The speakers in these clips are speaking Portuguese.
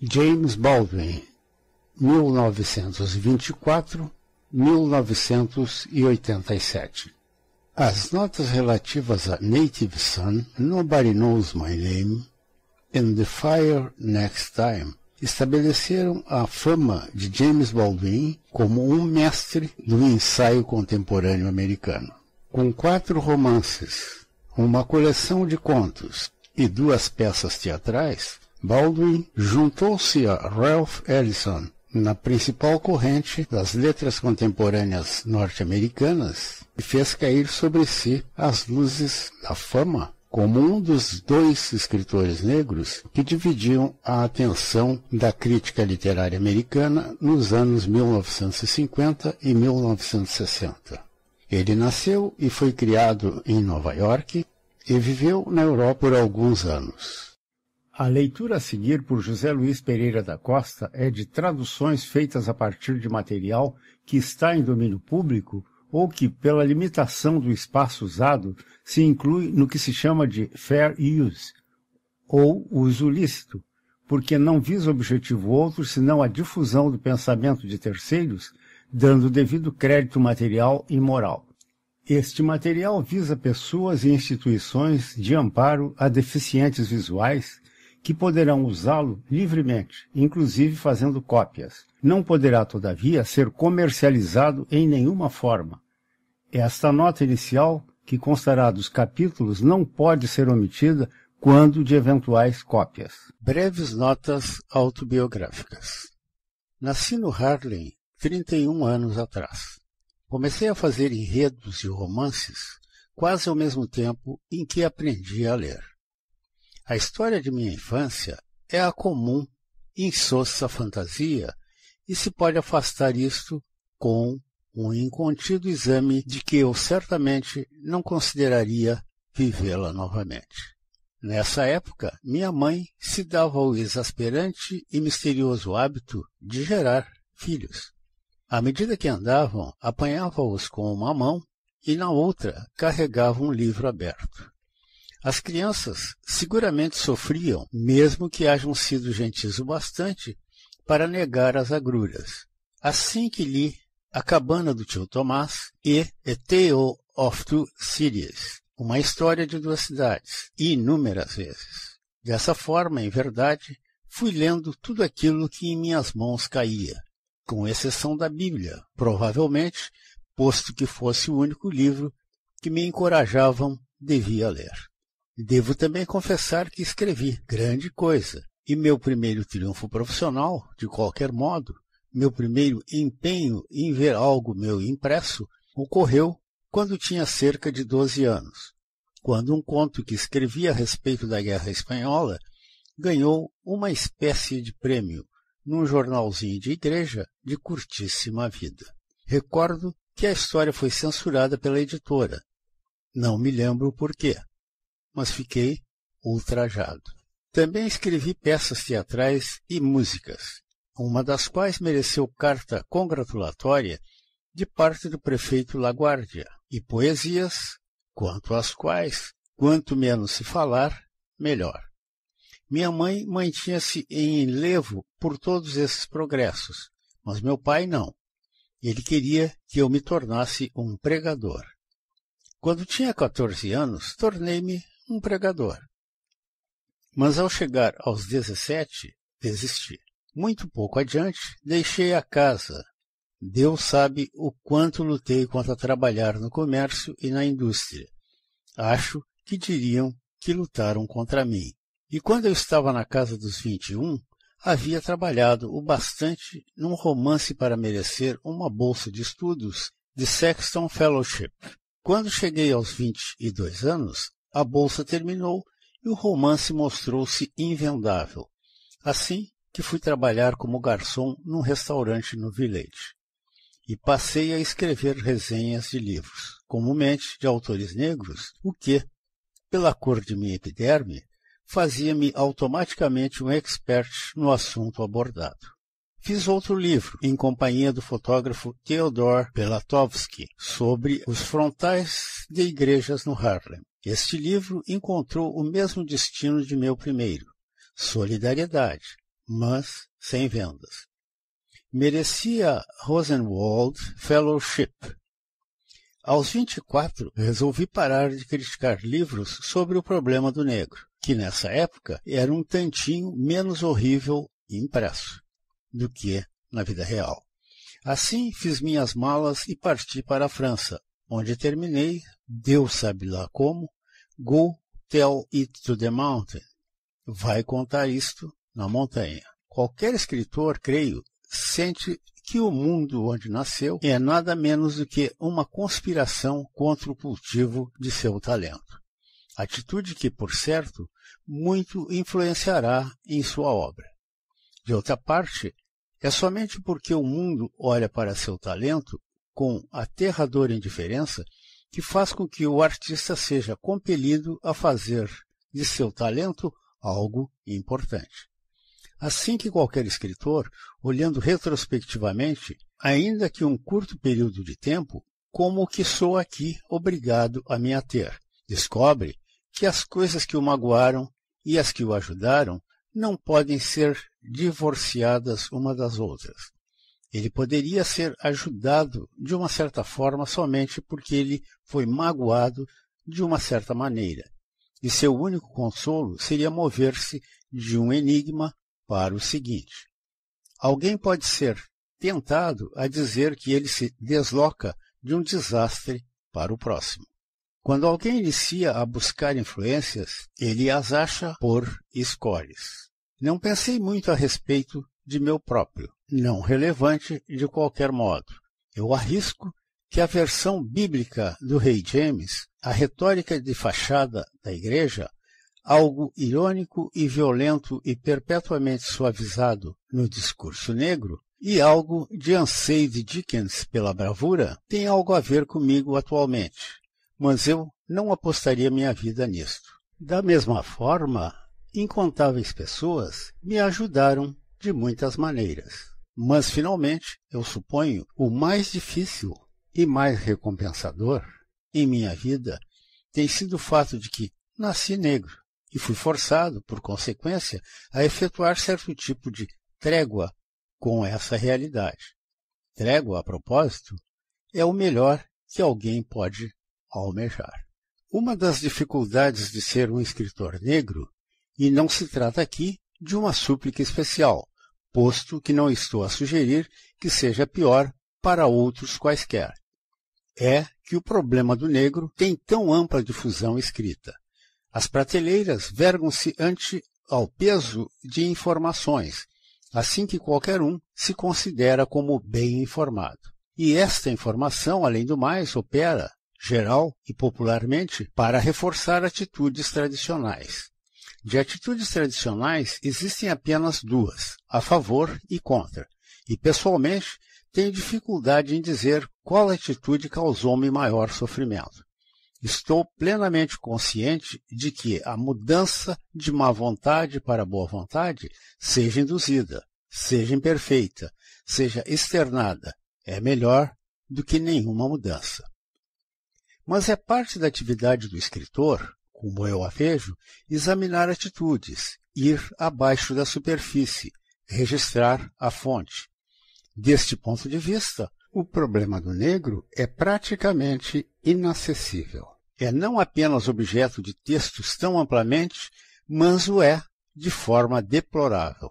James Baldwin, 1924-1987. As notas relativas a Native Son, Nobody Knows My Name, and The Fire Next Time estabeleceram a fama de James Baldwin como um mestre do ensaio contemporâneo americano. Com 4 romances, uma coleção de contos e 2 peças teatrais, Baldwin juntou-se a Ralph Ellison na principal corrente das letras contemporâneas norte-americanas e fez cair sobre si as luzes da fama como um dos 2 escritores negros que dividiam a atenção da crítica literária americana nos anos 1950 e 1960. Ele nasceu e foi criado em Nova York e viveu na Europa por alguns anos. A leitura a seguir por José Luiz Pereira da Costa é de traduções feitas a partir de material que está em domínio público ou que, pela limitação do espaço usado, se inclui no que se chama de fair use, ou uso lícito, porque não visa objetivo outro senão a difusão do pensamento de terceiros, dando devido crédito material e moral. Este material visa pessoas e instituições de amparo a deficientes visuais que poderão usá-lo livremente, inclusive fazendo cópias. Não poderá, todavia, ser comercializado em nenhuma forma. Esta nota inicial, que constará dos capítulos, não pode ser omitida quando de eventuais cópias. Breves notas autobiográficas. Nasci no Harlem 31 anos atrás. Comecei a fazer enredos e romances quase ao mesmo tempo em que aprendi a ler. A história de minha infância é a comum, insossa fantasia e se pode afastar isto com um incontido exame de que eu certamente não consideraria vivê-la novamente. Nessa época, minha mãe se dava ao exasperante e misterioso hábito de gerar filhos. À medida que andavam, apanhava-os com uma mão e na outra carregava um livro aberto. As crianças seguramente sofriam, mesmo que hajam sido gentis o bastante para negar as agruras. Assim que li A Cabana do Tio Tomás e A Tale of Two Cities, uma história de 2 cidades, inúmeras vezes. Dessa forma, em verdade, fui lendo tudo aquilo que em minhas mãos caía, com exceção da Bíblia, provavelmente, posto que fosse o único livro que me encorajavam devia ler. Devo também confessar que escrevi grande coisa, e meu primeiro triunfo profissional, de qualquer modo, meu primeiro empenho em ver algo meu impresso, ocorreu quando tinha cerca de 12 anos, quando um conto que escrevi a respeito da Guerra Espanhola ganhou uma espécie de prêmio num jornalzinho de igreja de curtíssima vida. Recordo que a história foi censurada pela editora. Não me lembro o porquê, mas fiquei ultrajado. Também escrevi peças teatrais e músicas, uma das quais mereceu carta congratulatória de parte do prefeito LaGuardia, e poesias, quanto às quais, quanto menos se falar, melhor. Minha mãe mantinha-se em enlevo por todos esses progressos, mas meu pai não. Ele queria que eu me tornasse um pregador. Quando tinha 14 anos, tornei-me um pregador. Mas ao chegar aos 17, desisti. Muito pouco adiante, deixei a casa. Deus sabe o quanto lutei contra trabalhar no comércio e na indústria. Acho que diriam que lutaram contra mim. E quando eu estava na casa dos 21, havia trabalhado o bastante num romance para merecer uma bolsa de estudos de Sexton Fellowship. Quando cheguei aos 22 anos, a bolsa terminou e o romance mostrou-se invendável. Assim que fui trabalhar como garçom num restaurante no Village. E passei a escrever resenhas de livros, comumente de autores negros, o que, pela cor de minha epiderme, fazia-me automaticamente um expert no assunto abordado. Fiz outro livro, em companhia do fotógrafo Theodor Belatovsky, sobre os frontais de igrejas no Harlem. Este livro encontrou o mesmo destino de meu primeiro, solidariedade, mas sem vendas. Merecia Rosenwald Fellowship. Aos 24, resolvi parar de criticar livros sobre o problema do negro, que nessa época era um tantinho menos horrível impresso do que na vida real. Assim, fiz minhas malas e parti para a França, onde terminei, Deus sabe lá como, Go tell it to the mountain. Vai contar isto na montanha. Qualquer escritor, creio, sente que o mundo onde nasceu é nada menos do que uma conspiração contra o cultivo de seu talento. Atitude que, por certo, muito influenciará em sua obra. De outra parte, é somente porque o mundo olha para seu talento com aterradora indiferença que faz com que o artista seja compelido a fazer de seu talento algo importante. Assim que qualquer escritor, olhando retrospectivamente, ainda que um curto período de tempo, como o que sou aqui obrigado a me ater, descobre que as coisas que o magoaram e as que o ajudaram não podem ser divorciadas uma das outras. Ele poderia ser ajudado de uma certa forma somente porque ele foi magoado de uma certa maneira, e seu único consolo seria mover-se de um enigma para o seguinte. Alguém pode ser tentado a dizer que ele se desloca de um desastre para o próximo. Quando alguém inicia a buscar influências, ele as acha por escolhas. Não pensei muito a respeito de meu próprio, não relevante de qualquer modo. Eu arrisco que a versão bíblica do rei James, a retórica de fachada da igreja, algo irônico e violento e perpetuamente suavizado no discurso negro, e algo de anseio de Dickens pela bravura, tem algo a ver comigo atualmente, mas eu não apostaria minha vida nisto. Da mesma forma, incontáveis pessoas me ajudaram de muitas maneiras. Mas, finalmente, eu suponho, o mais difícil e mais recompensador em minha vida tem sido o fato de que nasci negro e fui forçado, por consequência, a efetuar certo tipo de trégua com essa realidade. Trégua, a propósito, é o melhor que alguém pode almejar. Uma das dificuldades de ser um escritor negro, e não se trata aqui de uma súplica especial, posto que não estou a sugerir que seja pior para outros quaisquer, é que o problema do negro tem tão ampla difusão escrita. As prateleiras vergam-se ante ao peso de informações, assim que qualquer um se considera como bem informado. E esta informação, além do mais, opera, geral e popularmente, para reforçar atitudes tradicionais. De atitudes tradicionais existem apenas duas, a favor e contra, e pessoalmente tenho dificuldade em dizer qual atitude causou-me maior sofrimento. Estou plenamente consciente de que a mudança de má vontade para boa vontade, seja induzida, seja imperfeita, seja externada, é melhor do que nenhuma mudança. Mas é parte da atividade do escritor, como eu a vejo, examinar atitudes, ir abaixo da superfície, registrar a fonte. Deste ponto de vista, o problema do negro é praticamente inacessível. É não apenas objeto de textos tão amplamente, mas o é de forma deplorável.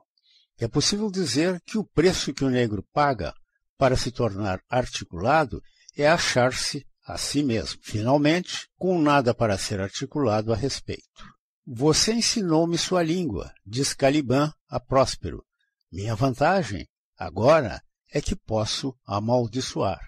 É possível dizer que o preço que o negro paga para se tornar articulado é achar-se a si mesmo, finalmente, com nada para ser articulado a respeito. Você ensinou-me sua língua, diz Caliban a Próspero. Minha vantagem, agora, é que posso amaldiçoar.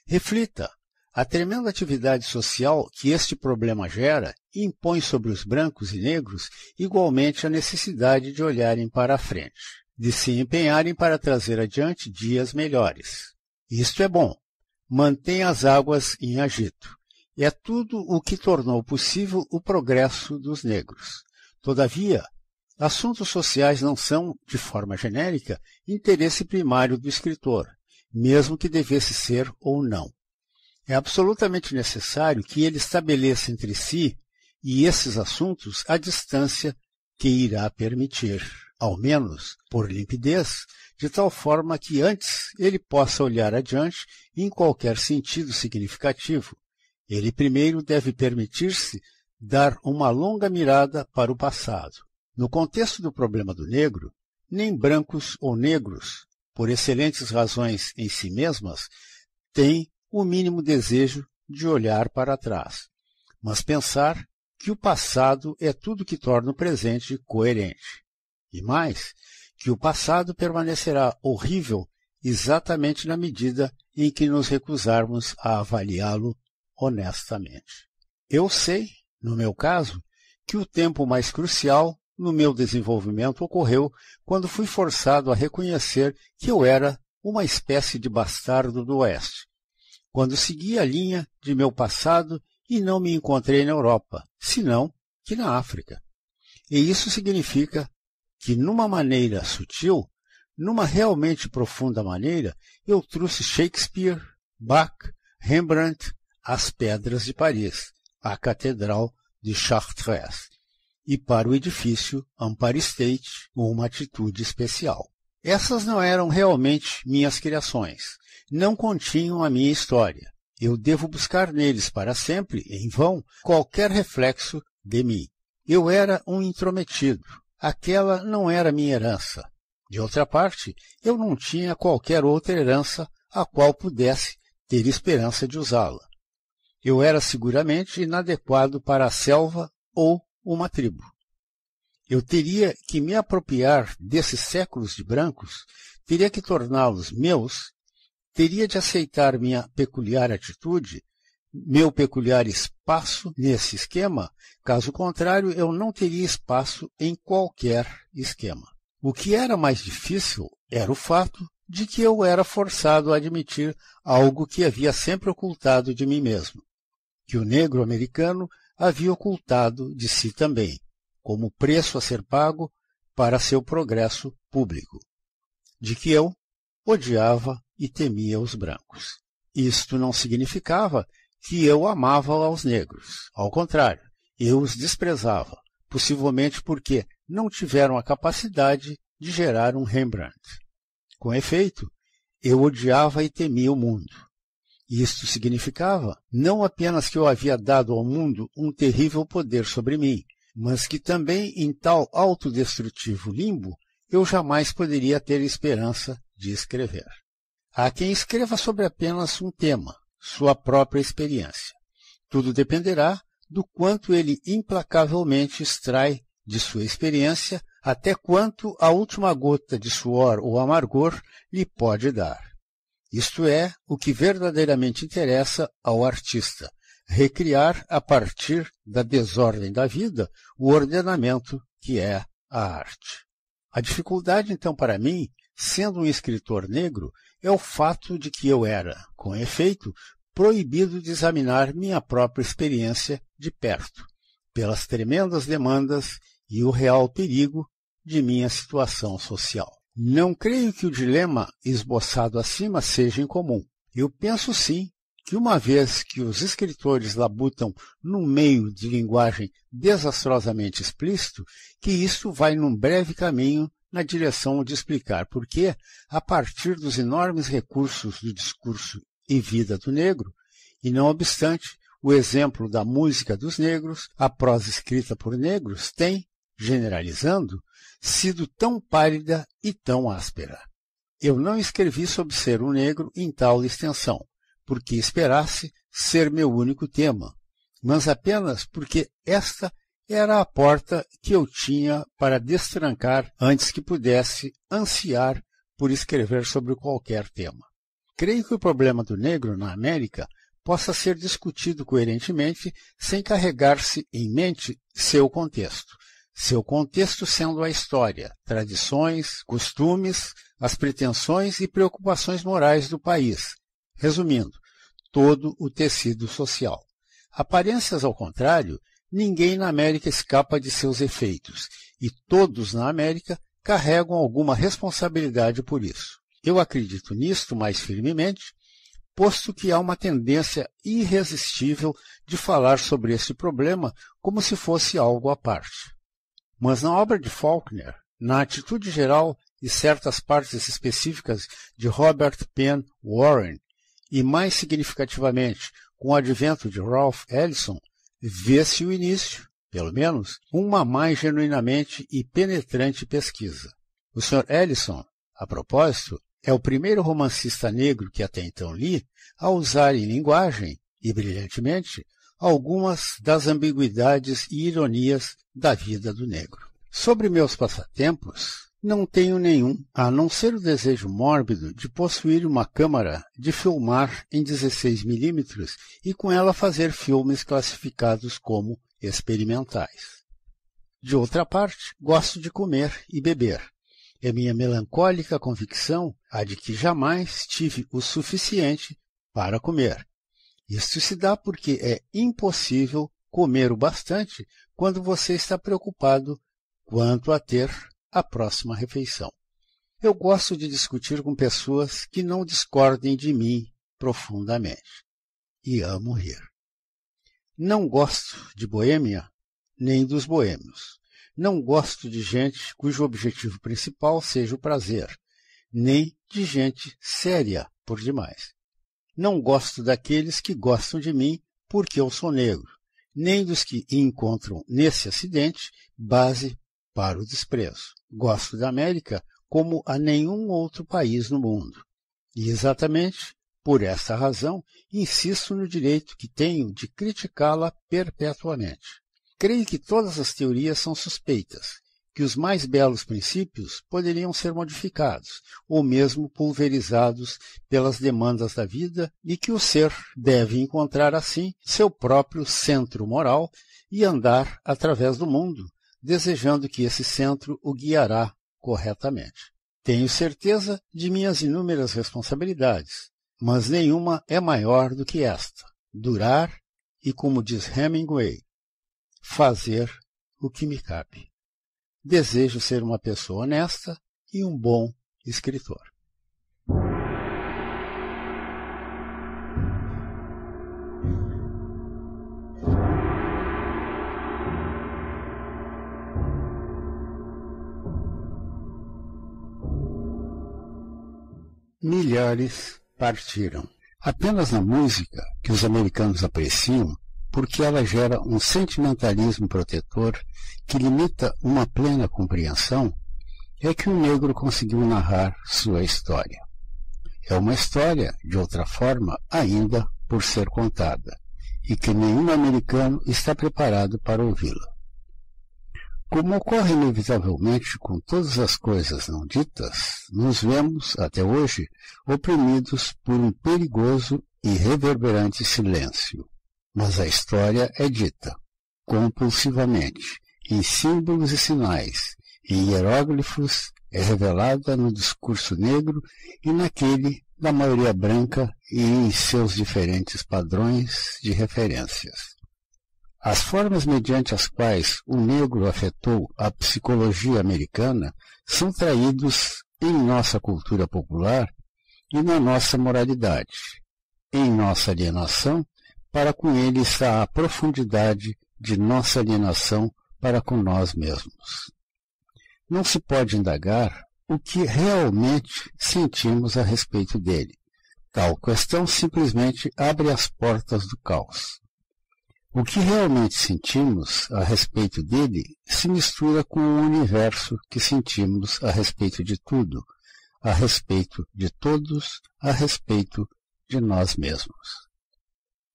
Reflita, a tremenda atividade social que este problema gera impõe sobre os brancos e negros igualmente a necessidade de olharem para a frente, de se empenharem para trazer adiante dias melhores. Isto é bom. Mantém as águas em agito. É tudo o que tornou possível o progresso dos negros. Todavia, assuntos sociais não são, de forma genérica, interesse primário do escritor, mesmo que devesse ser ou não. É absolutamente necessário que ele estabeleça entre si e esses assuntos a distância que irá permitir. ao menos por limpidez, de tal forma que antes ele possa olhar adiante em qualquer sentido significativo. Ele primeiro deve permitir-se dar uma longa mirada para o passado. No contexto do problema do negro, nem brancos ou negros, por excelentes razões em si mesmas, têm o mínimo desejo de olhar para trás, mas pensar que o passado é tudo que torna o presente coerente. E mais, que o passado permanecerá horrível exatamente na medida em que nos recusarmos a avaliá-lo honestamente. Eu sei, no meu caso, que o tempo mais crucial no meu desenvolvimento ocorreu quando fui forçado a reconhecer que eu era uma espécie de bastardo do Oeste, quando segui a linha de meu passado e não me encontrei na Europa, senão que na África. E isso significa que, numa maneira sutil, numa realmente profunda maneira, eu trouxe Shakespeare, Bach, Rembrandt, as pedras de Paris, a Catedral de Chartres, e para o edifício Empire State uma atitude especial. Essas não eram realmente minhas criações, não continham a minha história. Eu devo buscar neles para sempre, em vão, qualquer reflexo de mim. Eu era um intrometido. Aquela não era minha herança. De outra parte, eu não tinha qualquer outra herança a qual pudesse ter esperança de usá-la. Eu era seguramente inadequado para a selva ou uma tribo. Eu teria que me apropriar desses séculos de brancos, teria que torná-los meus, teria de aceitar minha peculiar atitude, meu peculiar espaço nesse esquema, caso contrário eu não teria espaço em qualquer esquema. O que era mais difícil era o fato de que eu era forçado a admitir algo que havia sempre ocultado de mim mesmo, que o negro americano havia ocultado de si também, como preço a ser pago para seu progresso público, de que eu odiava e temia os brancos. Isto não significava que eu amava aos negros. Ao contrário, eu os desprezava, possivelmente porque não tiveram a capacidade de gerar um Rembrandt. Com efeito, eu odiava e temia o mundo. Isto significava não apenas que eu havia dado ao mundo um terrível poder sobre mim, mas que também em tal autodestrutivo limbo eu jamais poderia ter esperança de escrever. Há quem escreva sobre apenas um tema, sua própria experiência. Tudo dependerá do quanto ele implacavelmente extrai de sua experiência, até quanto a última gota de suor ou amargor lhe pode dar. Isto é o que verdadeiramente interessa ao artista, recriar a partir da desordem da vida o ordenamento que é a arte. A dificuldade, então, para mim, sendo um escritor negro, é o fato de que eu era, com efeito, proibido de examinar minha própria experiência de perto, pelas tremendas demandas e o real perigo de minha situação social. Não creio que o dilema esboçado acima seja incomum. Eu penso sim que uma vez que os escritores labutam num meio de linguagem desastrosamente explícito, que isso vai num breve caminho na direção de explicar por que, a partir dos enormes recursos do discurso e vida do negro, e não obstante, o exemplo da música dos negros, a prosa escrita por negros, tem, generalizando, sido tão pálida e tão áspera. Eu não escrevi sobre ser um negro em tal extensão, porque esperasse ser meu único tema, mas apenas porque esta era a porta que eu tinha para destrancar antes que pudesse ansiar por escrever sobre qualquer tema. Creio que o problema do negro na América possa ser discutido coerentemente sem carregar-se em mente seu contexto sendo a história, tradições, costumes, as pretensões e preocupações morais do país. Resumindo, todo o tecido social. Aparências ao contrário, ninguém na América escapa de seus efeitos, e todos na América carregam alguma responsabilidade por isso. Eu acredito nisto mais firmemente, posto que há uma tendência irresistível de falar sobre esse problema como se fosse algo à parte. Mas na obra de Faulkner, na atitude geral e certas partes específicas de Robert Penn Warren, e mais significativamente com o advento de Ralph Ellison, vê-se o início, pelo menos, uma mais genuinamente e penetrante pesquisa. O Sr. Ellison, a propósito, é o primeiro romancista negro que até então li a usar em linguagem, e brilhantemente, algumas das ambiguidades e ironias da vida do negro. Sobre meus passatempos, não tenho nenhum, a não ser o desejo mórbido de possuir uma câmara de filmar em 16 mm e com ela fazer filmes classificados como experimentais. De outra parte, gosto de comer e beber. É minha melancólica convicção a de que jamais tive o suficiente para comer. Isto se dá porque é impossível comer o bastante quando você está preocupado quanto a ter a próxima refeição. Eu gosto de discutir com pessoas que não discordem de mim profundamente. E amo rir. Não gosto de boêmia, nem dos boêmios. Não gosto de gente cujo objetivo principal seja o prazer, nem de gente séria por demais. Não gosto daqueles que gostam de mim porque eu sou negro, nem dos que encontram nesse acidente base para o desprezo. Gosto da América como a nenhum outro país no mundo. E exatamente por essa razão insisto no direito que tenho de criticá-la perpetuamente. Creio que todas as teorias são suspeitas, que os mais belos princípios poderiam ser modificados, ou mesmo pulverizados pelas demandas da vida, e que o ser deve encontrar, assim, seu próprio centro moral e andar através do mundo, desejando que esse centro o guiará corretamente. Tenho certeza de minhas inúmeras responsabilidades, mas nenhuma é maior do que esta: durar e, como diz Hemingway, fazer o que me cabe. Desejo ser uma pessoa honesta e um bom escritor. Milhares partiram. Apenas na música, que os americanos apreciam, porque ela gera um sentimentalismo protetor que limita uma plena compreensão, é que o negro conseguiu narrar sua história. É uma história, de outra forma, ainda por ser contada, e que nenhum americano está preparado para ouvi-la. Como ocorre inevitavelmente com todas as coisas não ditas, nos vemos, até hoje, oprimidos por um perigoso e reverberante silêncio. Mas a história é dita, compulsivamente, em símbolos e sinais, em hieróglifos, é revelada no discurso negro e naquele da maioria branca e em seus diferentes padrões de referências. As formas mediante as quais o negro afetou a psicologia americana são traídos em nossa cultura popular e na nossa moralidade, em nossa alienação, para com ele está a profundidade de nossa alienação para com nós mesmos. Não se pode indagar o que realmente sentimos a respeito dele. Tal questão simplesmente abre as portas do caos. O que realmente sentimos a respeito dele se mistura com o universo que sentimos a respeito de tudo, a respeito de todos, a respeito de nós mesmos.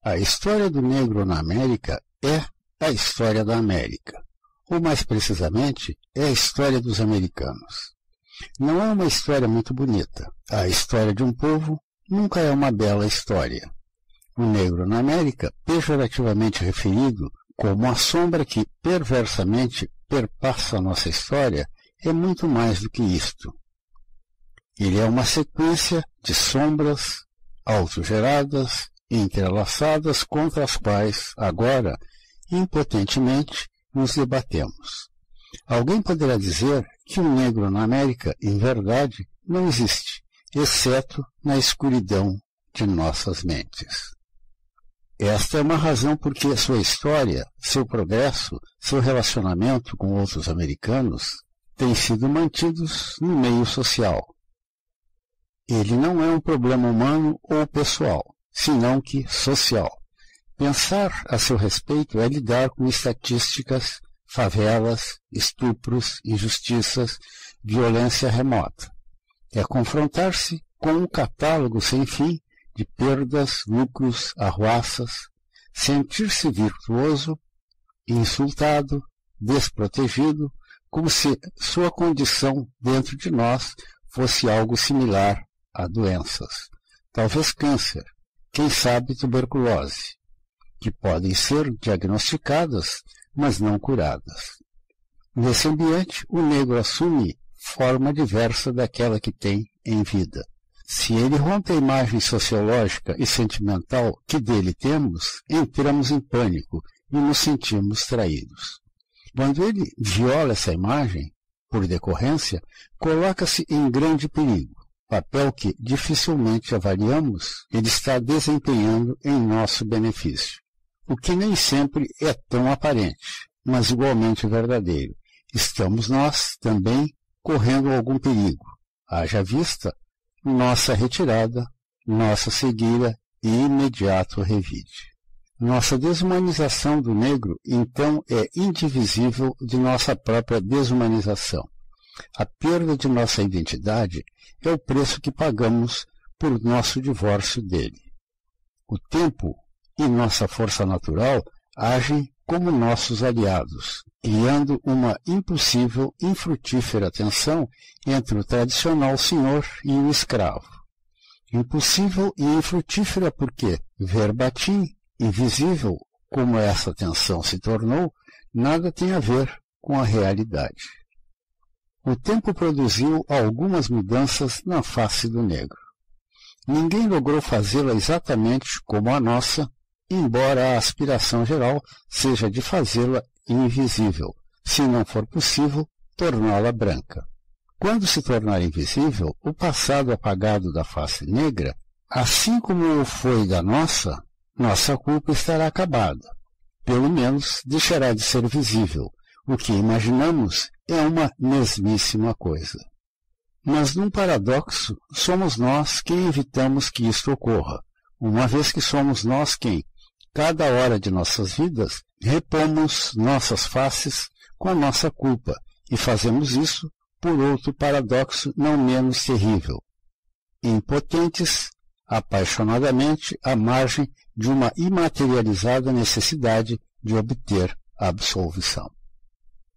A história do negro na América é a história da América, ou mais precisamente, é a história dos americanos. Não é uma história muito bonita. A história de um povo nunca é uma bela história. O negro na América, pejorativamente referido como a sombra que perversamente perpassa a nossa história, é muito mais do que isto. Ele é uma sequência de sombras autogeradas, entrelaçadas contra as quais, agora, impotentemente, nos debatemos. Alguém poderá dizer que o negro na América, em verdade, não existe, exceto na escuridão de nossas mentes. Esta é uma razão porque sua história, seu progresso, seu relacionamento com outros americanos têm sido mantidos no meio social. Ele não é um problema humano ou pessoal, senão que social. Pensar a seu respeito é lidar com estatísticas, favelas, estupros, injustiças, violência remota. É confrontar-se com um catálogo sem fim de perdas, lucros, arruaças, sentir-se virtuoso, insultado, desprotegido, como se sua condição dentro de nós fosse algo similar a doenças, talvez câncer, quem sabe tuberculose, que podem ser diagnosticadas, mas não curadas. Nesse ambiente, o negro assume forma diversa daquela que tem em vida. Se ele rompe a imagem sociológica e sentimental que dele temos, entramos em pânico e nos sentimos traídos. Quando ele viola essa imagem, por decorrência, coloca-se em grande perigo. Papel que dificilmente avaliamos, ele está desempenhando em nosso benefício. O que nem sempre é tão aparente, mas igualmente verdadeiro. Estamos nós também correndo algum perigo. Haja vista nossa retirada, nossa cegueira e imediato revide. Nossa desumanização do negro, então, é indivisível de nossa própria desumanização. A perda de nossa identidade é o preço que pagamos por nosso divórcio dele. O tempo e nossa força natural agem como nossos aliados, criando uma impossível, infrutífera tensão entre o tradicional senhor e o escravo. Impossível e infrutífera porque, verbatim, invisível como essa tensão se tornou, nada tem a ver com a realidade. O tempo produziu algumas mudanças na face do negro. Ninguém logrou fazê-la exatamente como a nossa, embora a aspiração geral seja de fazê-la invisível, se não for possível, torná-la branca. Quando se tornar invisível, o passado apagado da face negra, assim como o foi da nossa culpa estará acabada. Pelo menos deixará de ser visível. O que imaginamos é uma mesmíssima coisa. Mas num paradoxo, somos nós quem evitamos que isto ocorra, uma vez que somos nós quem, cada hora de nossas vidas, repomos nossas faces com a nossa culpa, e fazemos isso por outro paradoxo não menos terrível. Impotentes, apaixonadamente, à margem de uma imaterializada necessidade de obter absolvição.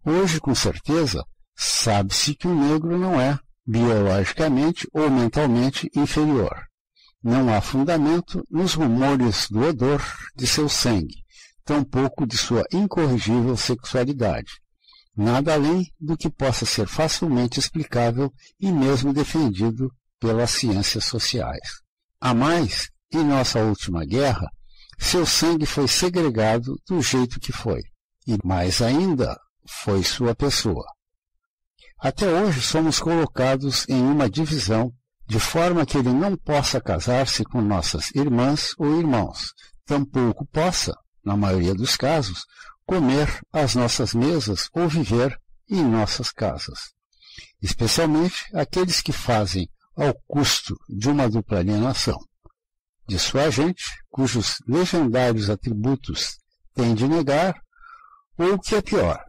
Hoje, com certeza, sabe-se que o negro não é, biologicamente ou mentalmente, inferior. Não há fundamento nos rumores do odor de seu sangue, tampouco de sua incorrigível sexualidade. Nada além do que possa ser facilmente explicável e mesmo defendido pelas ciências sociais. A mais, em nossa última guerra, seu sangue foi segregado do jeito que foi, e mais ainda, foi sua pessoa. Até hoje somos colocados em uma divisão, de forma que ele não possa casar-se com nossas irmãs ou irmãos, tampouco possa, na maioria dos casos, comer às nossas mesas ou viver em nossas casas. Especialmente aqueles que fazem ao custo de uma dupla alienação. De sua gente, cujos legendários atributos tem de negar, ou o que é pior,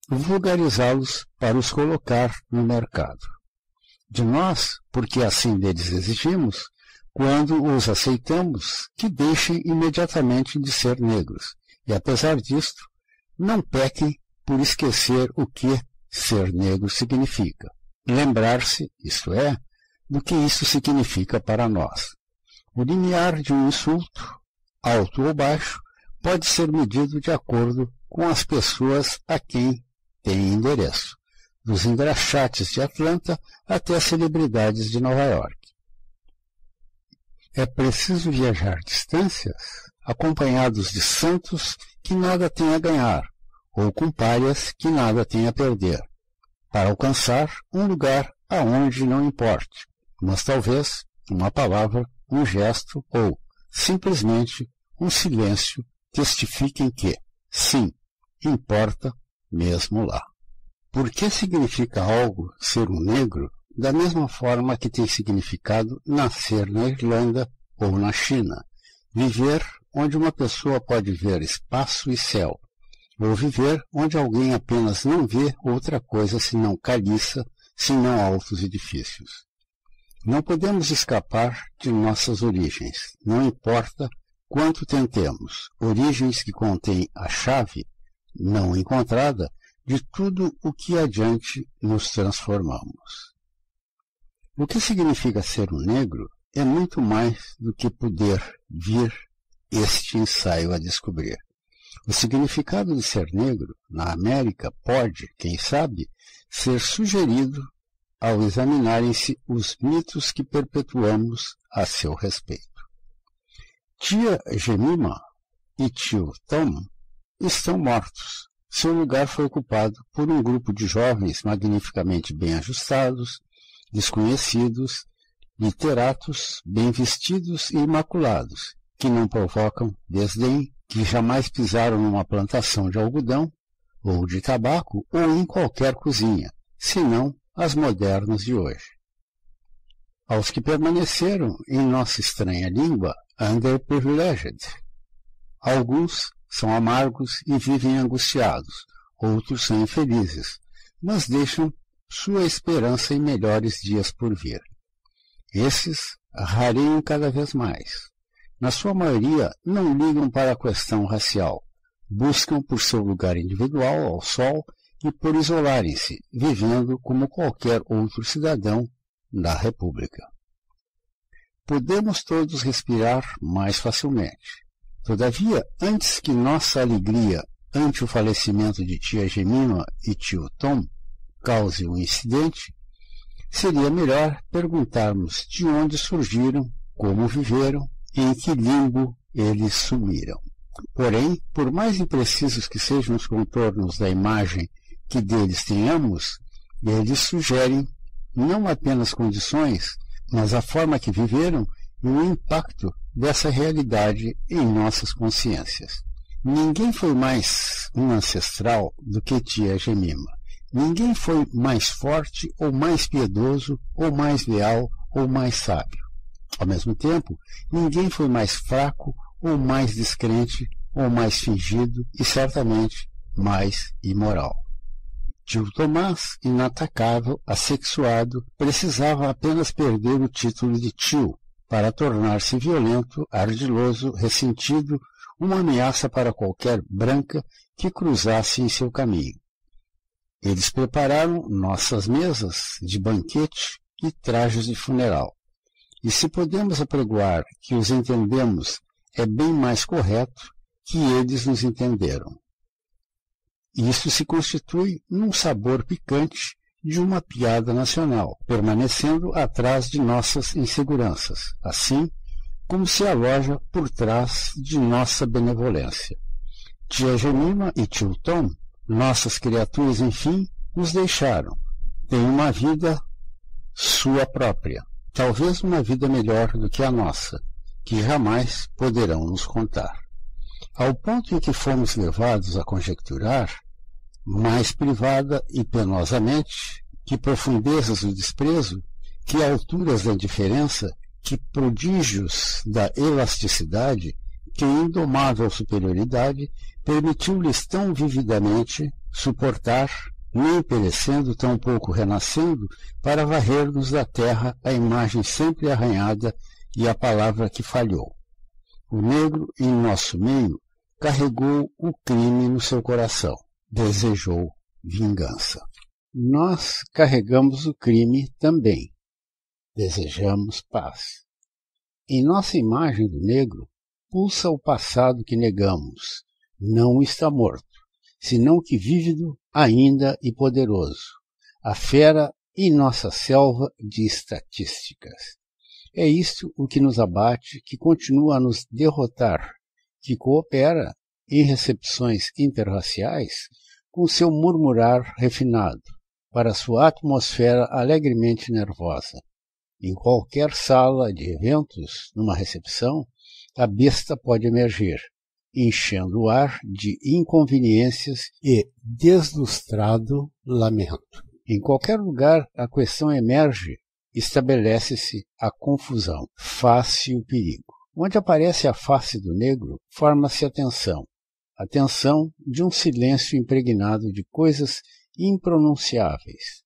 vulgarizá-los para os colocar no mercado. De nós, porque assim deles exigimos, quando os aceitamos, que deixem imediatamente de ser negros, e apesar disto, não pequem por esquecer o que ser negro significa. Lembrar-se, isto é, do que isso significa para nós. O limiar de um insulto, alto ou baixo, pode ser medido de acordo com as pessoas a quem tem endereço, dos engraxates de Atlanta até as celebridades de Nova York. É preciso viajar distâncias, acompanhados de santos que nada têm a ganhar, ou com párias que nada têm a perder, para alcançar um lugar aonde não importe, mas talvez uma palavra, um gesto ou, simplesmente, um silêncio testifiquem que, sim, importa mesmo lá. Por que significa algo ser um negro da mesma forma que tem significado nascer na Irlanda ou na China, viver onde uma pessoa pode ver espaço e céu, ou viver onde alguém apenas não vê outra coisa senão caliça, senão altos edifícios. Não podemos escapar de nossas origens, não importa quanto tentemos, origens que contêm a chave, não encontrada, de tudo o que adiante nos transformamos. O que significa ser um negro é muito mais do que poder vir este ensaio a descobrir. O significado de ser negro na América pode, quem sabe, ser sugerido ao examinarem-se os mitos que perpetuamos a seu respeito. Tia Jemima e tio Tom estão mortos. Seu lugar foi ocupado por um grupo de jovens magnificamente bem ajustados, desconhecidos, literatos, bem vestidos e imaculados, que não provocam desdém, que jamais pisaram numa plantação de algodão, ou de tabaco, ou em qualquer cozinha, senão as modernas de hoje. Aos que permaneceram em nossa estranha língua, underprivileged. Alguns são amargos e vivem angustiados, outros são infelizes, mas deixam sua esperança em melhores dias por vir. Esses rareiam cada vez mais. Na sua maioria, não ligam para a questão racial, buscam por seu lugar individual ao sol e por isolarem-se, vivendo como qualquer outro cidadão da República. Podemos todos respirar mais facilmente. Todavia, antes que nossa alegria ante o falecimento de tia Jemima e tio Tom cause um incidente, seria melhor perguntarmos de onde surgiram, como viveram e em que limbo eles sumiram. Porém, por mais imprecisos que sejam os contornos da imagem que deles tenhamos, eles sugerem não apenas condições, mas a forma que viveram e o impacto dessa realidade em nossas consciências. Ninguém foi mais um ancestral do que tia Jemima. Ninguém foi mais forte, ou mais piedoso, ou mais leal, ou mais sábio. Ao mesmo tempo, ninguém foi mais fraco, ou mais descrente, ou mais fingido, e certamente mais imoral. Tio Tomás, inatacável, assexuado, precisava apenas perder o título de tio para tornar-se violento, ardiloso, ressentido, uma ameaça para qualquer branca que cruzasse em seu caminho. Eles prepararam nossas mesas de banquete e trajes de funeral. E se podemos apregoar que os entendemos, é bem mais correto que eles nos entenderam. Isso se constitui num sabor picante de uma piada nacional, permanecendo atrás de nossas inseguranças, assim como se aloja por trás de nossa benevolência. Tia Jemima e tio Tom, nossas criaturas, enfim, nos deixaram. Têm uma vida sua própria, talvez uma vida melhor do que a nossa, que jamais poderão nos contar. Ao ponto em que fomos levados a conjecturar, mais privada e penosamente, que profundezas do desprezo, que alturas da indiferença, que prodígios da elasticidade, que indomável superioridade permitiu-lhes tão vividamente suportar, nem perecendo, tampouco renascendo, para varrer-nos da terra a imagem sempre arranhada e a palavra que falhou. O negro, em nosso meio, carregou o crime no seu coração. Desejou vingança. Nós carregamos o crime também. Desejamos paz. Em nossa imagem do negro, pulsa o passado que negamos. Não está morto, senão que vívido ainda e poderoso. A fera em nossa selva de estatísticas. É isto o que nos abate, que continua a nos derrotar, que coopera em recepções interraciais com seu murmurar refinado, para sua atmosfera alegremente nervosa. Em qualquer sala de eventos, numa recepção, a besta pode emergir, enchendo o ar de inconveniências e deslustrado lamento. Em qualquer lugar a questão emerge, estabelece-se a confusão, face o perigo. Onde aparece a face do negro, forma-se a tensão de um silêncio impregnado de coisas impronunciáveis.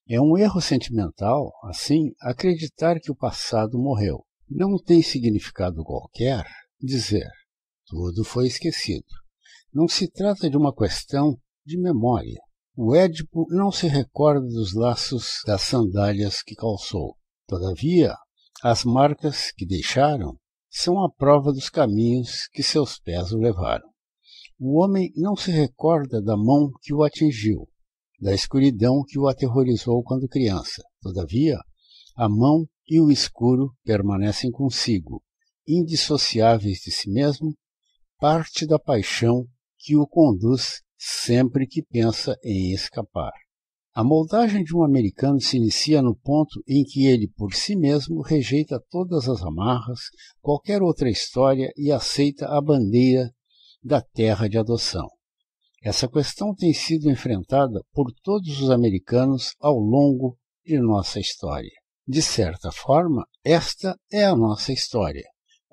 É um erro sentimental, assim, acreditar que o passado morreu. Não tem significado qualquer dizer tudo foi esquecido. Não se trata de uma questão de memória. O Édipo não se recorda dos laços das sandálias que calçou. Todavia, as marcas que deixaram são a prova dos caminhos que seus pés o levaram. O homem não se recorda da mão que o atingiu, da escuridão que o aterrorizou quando criança. Todavia, a mão e o escuro permanecem consigo, indissociáveis de si mesmo, parte da paixão que o conduz sempre que pensa em escapar. A moldagem de um americano se inicia no ponto em que ele, por si mesmo, rejeita todas as amarras, qualquer outra história e aceita a bandeira da terra de adoção. Essa questão tem sido enfrentada por todos os americanos ao longo de nossa história. De certa forma, esta é a nossa história.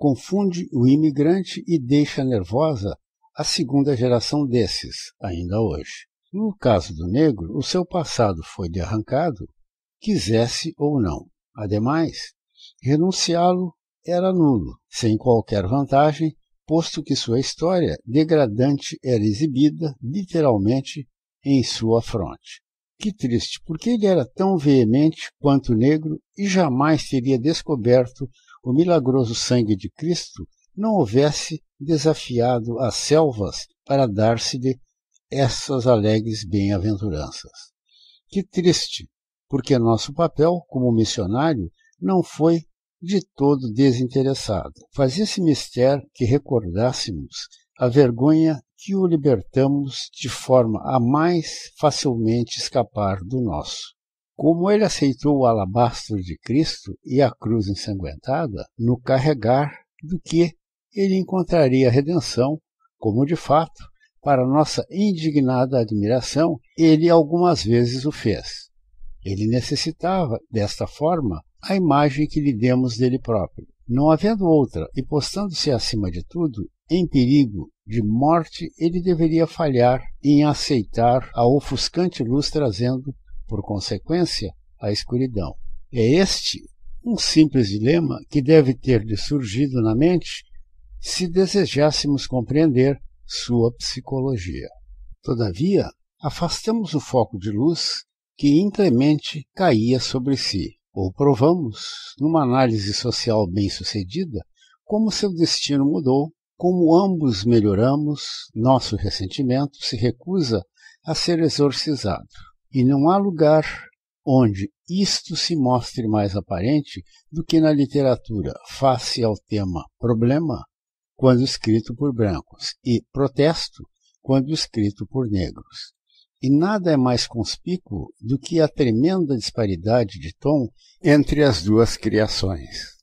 Confunde o imigrante e deixa nervosa a segunda geração desses, ainda hoje. No caso do negro, o seu passado foi-lhe arrancado, quisesse ou não. Ademais, renunciá-lo era nulo, sem qualquer vantagem, posto que sua história degradante era exibida, literalmente, em sua fronte. Que triste, porque ele era tão veemente quanto negro e jamais teria descoberto o milagroso sangue de Cristo, não houvesse desafiado as selvas para dar-se-lhe essas alegres bem-aventuranças. Que triste, porque nosso papel como missionário não foi de todo desinteressado. Fazia-se mister que recordássemos a vergonha que o libertamos de forma a mais facilmente escapar do nosso. Como ele aceitou o alabastro de Cristo e a cruz ensanguentada, no carregar do que ele encontraria redenção, como de fato, para nossa indignada admiração, ele algumas vezes o fez. Ele necessitava, desta forma, a imagem que lhe demos dele próprio. Não havendo outra, e postando-se acima de tudo, em perigo de morte, ele deveria falhar em aceitar a ofuscante luz trazendo, por consequência, a escuridão. É este um simples dilema que deve ter-lhe surgido na mente se desejássemos compreender sua psicologia. Todavia, afastamos o foco de luz que inclemente caía sobre si, ou provamos, numa análise social bem-sucedida, como seu destino mudou, como ambos melhoramos, nosso ressentimento se recusa a ser exorcizado. E não há lugar onde isto se mostre mais aparente do que na literatura, face ao tema problema, quando escrito por brancos, e protesto, quando escrito por negros. E nada é mais conspícuo do que a tremenda disparidade de tom entre as duas criações.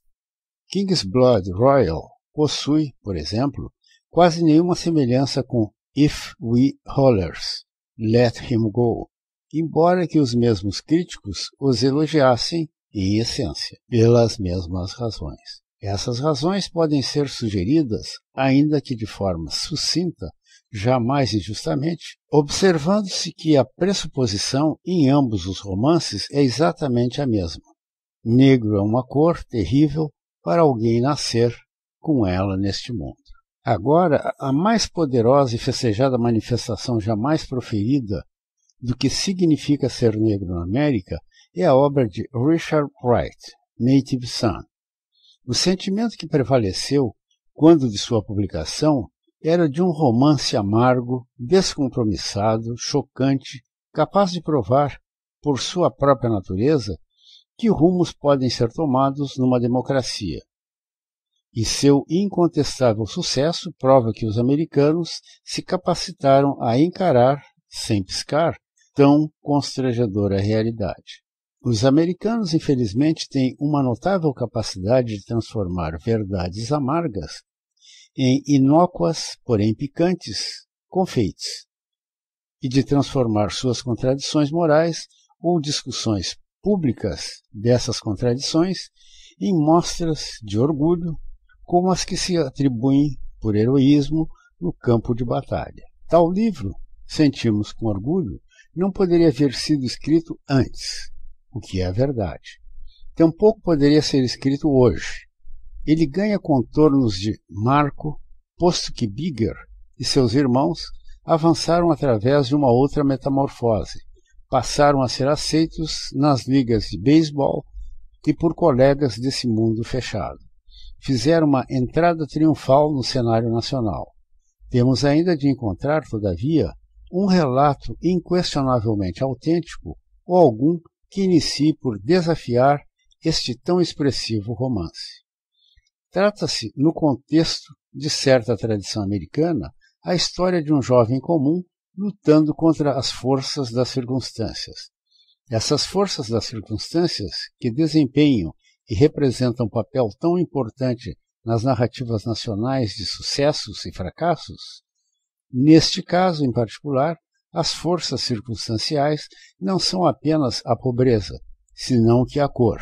King's Blood Royal possui, por exemplo, quase nenhuma semelhança com If We Hollers, Let Him Go, embora que os mesmos críticos os elogiassem, em essência, pelas mesmas razões. Essas razões podem ser sugeridas, ainda que de forma sucinta, jamais injustamente, observando-se que a pressuposição em ambos os romances é exatamente a mesma. Negro é uma cor terrível para alguém nascer com ela neste mundo. Agora, a mais poderosa e festejada manifestação jamais proferida do que significa ser negro na América é a obra de Richard Wright, Native Son. O sentimento que prevaleceu quando de sua publicação era de um romance amargo, descompromissado, chocante, capaz de provar, por sua própria natureza, que rumos podem ser tomados numa democracia. E seu incontestável sucesso prova que os americanos se capacitaram a encarar, sem piscar, tão constrangedora realidade. Os americanos, infelizmente, têm uma notável capacidade de transformar verdades amargas em inócuas, porém picantes, confeites, e de transformar suas contradições morais ou discussões públicas dessas contradições em mostras de orgulho, como as que se atribuem por heroísmo no campo de batalha. Tal livro, sentimos com orgulho, não poderia haver sido escrito antes, o que é a verdade. Tampouco poderia ser escrito hoje. Ele ganha contornos de marco, posto que Bigger e seus irmãos avançaram através de uma outra metamorfose, passaram a ser aceitos nas ligas de beisebol e por colegas desse mundo fechado. Fizeram uma entrada triunfal no cenário nacional. Temos ainda de encontrar, todavia, um relato inquestionavelmente autêntico ou algum que inicie por desafiar este tão expressivo romance. Trata-se, no contexto de certa tradição americana, a história de um jovem comum lutando contra as forças das circunstâncias. Essas forças das circunstâncias, que desempenham e representam um papel tão importante nas narrativas nacionais de sucessos e fracassos, neste caso em particular, as forças circunstanciais não são apenas a pobreza, senão que a cor,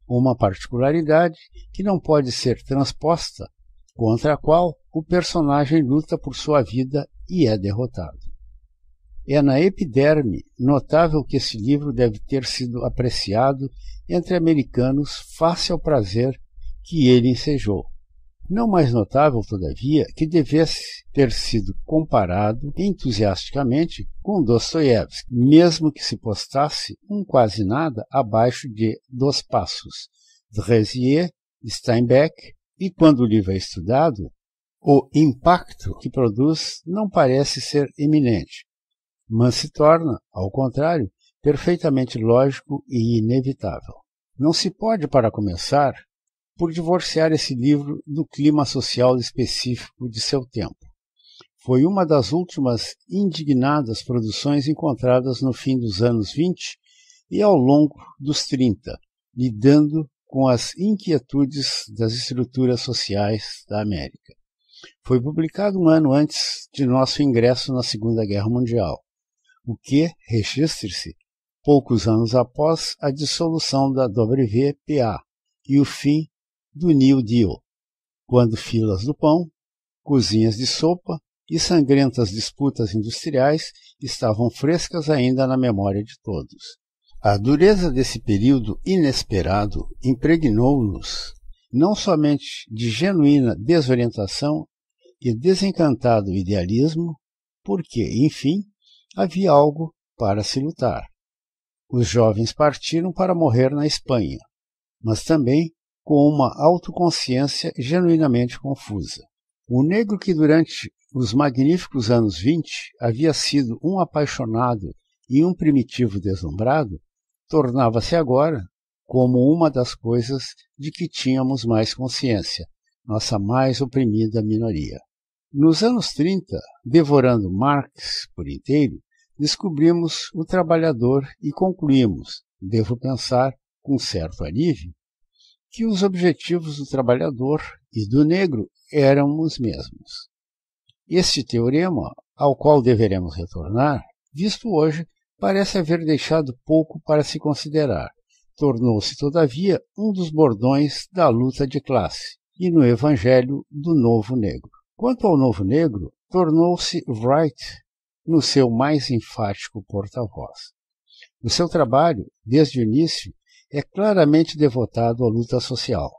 uma particularidade que não pode ser transposta, contra a qual o personagem luta por sua vida e é derrotado. É na epiderme notável que esse livro deve ter sido apreciado entre americanos face ao prazer que ele ensejou. Não mais notável, todavia, que devesse ter sido comparado entusiasticamente com Dostoiévski, mesmo que se postasse um quase nada abaixo de Dos Passos, Drézier, Steinbeck, e quando o livro é estudado, o impacto que produz não parece ser eminente, mas se torna, ao contrário, perfeitamente lógico e inevitável. Não se pode, para começar, por divorciar esse livro do clima social específico de seu tempo. Foi uma das últimas indignadas produções encontradas no fim dos anos 20 e ao longo dos 30, lidando com as inquietudes das estruturas sociais da América. Foi publicado um ano antes de nosso ingresso na Segunda Guerra Mundial, o que, registre-se, poucos anos após a dissolução da WPA e o fim do New Deal, quando filas do pão, cozinhas de sopa e sangrentas disputas industriais estavam frescas ainda na memória de todos. A dureza desse período inesperado impregnou-nos não somente de genuína desorientação e desencantado idealismo, porque, enfim, havia algo para se lutar. Os jovens partiram para morrer na Espanha, mas também com uma autoconsciência genuinamente confusa. O negro que durante os magníficos anos 20 havia sido um apaixonado e um primitivo deslumbrado, tornava-se agora como uma das coisas de que tínhamos mais consciência, nossa mais oprimida minoria. Nos anos 30, devorando Marx por inteiro, descobrimos o trabalhador e concluímos, devo pensar com certo alívio, que os objetivos do trabalhador e do negro eram os mesmos. Este teorema, ao qual deveremos retornar, visto hoje, parece haver deixado pouco para se considerar. Tornou-se, todavia, um dos bordões da luta de classe e no Evangelho do Novo Negro. Quanto ao Novo Negro, tornou-se Wright no seu mais enfático porta-voz. O seu trabalho, desde o início, é claramente devotado à luta social.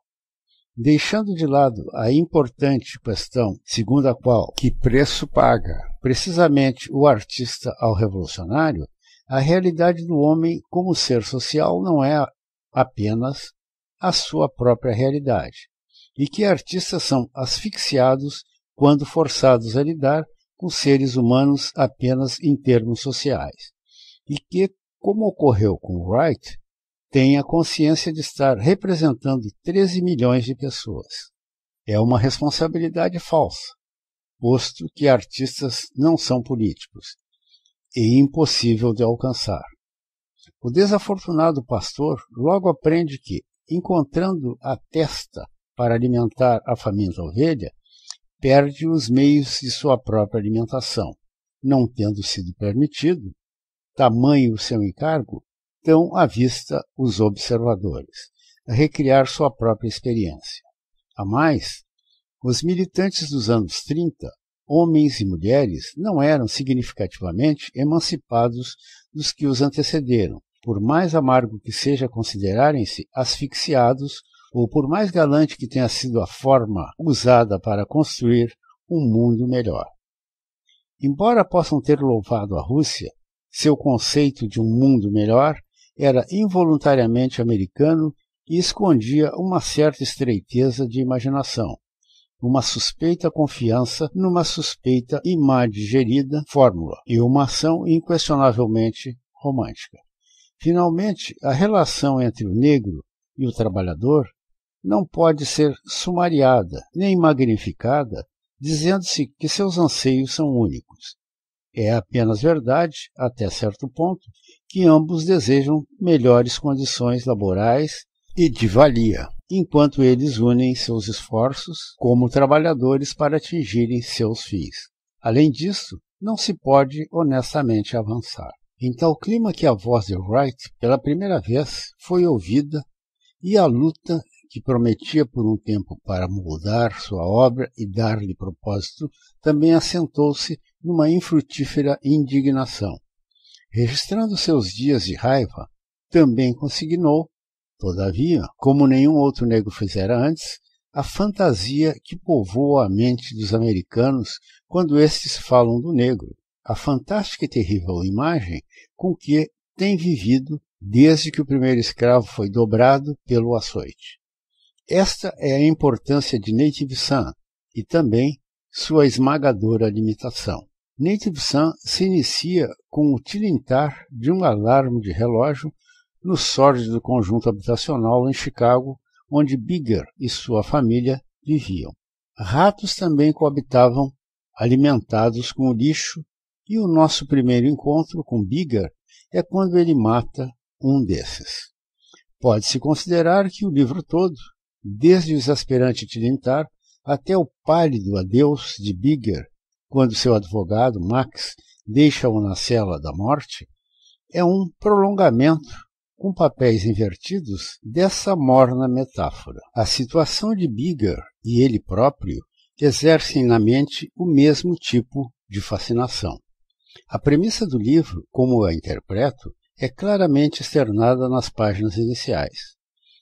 Deixando de lado a importante questão segundo a qual que preço paga precisamente o artista ao revolucionário, a realidade do homem como ser social não é apenas a sua própria realidade, e que artistas são asfixiados quando forçados a lidar com seres humanos apenas em termos sociais, e que, como ocorreu com Wright, tem a consciência de estar representando 13 milhões de pessoas. É uma responsabilidade falsa, posto que artistas não são políticos, e impossível de alcançar. O desafortunado pastor logo aprende que, encontrando a testa para alimentar a faminta ovelha, perde os meios de sua própria alimentação, não tendo sido permitido, tamanho o seu encargo, dão à vista os observadores, a recriar sua própria experiência. A mais, os militantes dos anos 30, homens e mulheres, não eram significativamente emancipados dos que os antecederam, por mais amargo que seja considerarem-se asfixiados ou por mais galante que tenha sido a forma usada para construir um mundo melhor. Embora possam ter louvado a Rússia, seu conceito de um mundo melhor era involuntariamente americano e escondia uma certa estreiteza de imaginação, uma suspeita confiança numa suspeita e má digerida fórmula e uma ação inquestionavelmente romântica. Finalmente, a relação entre o negro e o trabalhador não pode ser sumariada nem magnificada, dizendo-se que seus anseios são únicos. É apenas verdade, até certo ponto, que ambos desejam melhores condições laborais e de valia, enquanto eles unem seus esforços como trabalhadores para atingirem seus fins. Além disso, não se pode honestamente avançar. Em tal clima que a voz de Wright, pela primeira vez, foi ouvida e a luta que prometia por um tempo para moldar sua obra e dar-lhe propósito, também assentou-se numa infrutífera indignação. Registrando seus dias de raiva, também consignou, todavia, como nenhum outro negro fizera antes, a fantasia que povoa a mente dos americanos quando estes falam do negro, a fantástica e terrível imagem com que tem vivido desde que o primeiro escravo foi dobrado pelo açoite. Esta é a importância de Native Son e também sua esmagadora limitação. Native Son se inicia com o tilintar de um alarme de relógio no sórdido conjunto habitacional em Chicago, onde Bigger e sua família viviam. Ratos também coabitavam, alimentados com o lixo, e o nosso primeiro encontro com Bigger é quando ele mata um desses. Pode-se considerar que o livro todo, desde o exasperante tilintar até o pálido adeus de Bigger, quando seu advogado, Max, deixa-o na cela da morte, é um prolongamento com papéis invertidos dessa morna metáfora. A situação de Bigger e ele próprio exercem na mente o mesmo tipo de fascinação. A premissa do livro, como a interpreto, é claramente externada nas páginas iniciais.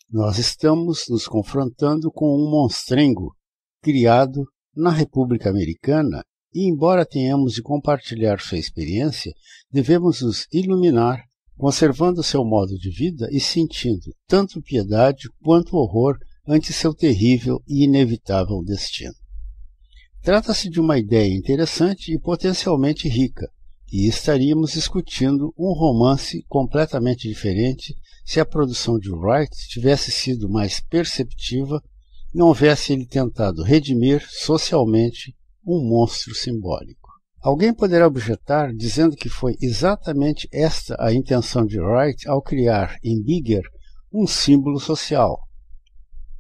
Nós estamos nos confrontando com um monstrengo criado na República Americana e, embora tenhamos de compartilhar sua experiência, devemos nos iluminar, conservando seu modo de vida e sentindo tanto piedade quanto horror ante seu terrível e inevitável destino. Trata-se de uma ideia interessante e potencialmente rica, e estaríamos discutindo um romance completamente diferente se a produção de Wright tivesse sido mais perceptiva, não houvesse ele tentado redimir socialmente um monstro simbólico. Alguém poderá objetar dizendo que foi exatamente esta a intenção de Wright ao criar em Bigger um símbolo social,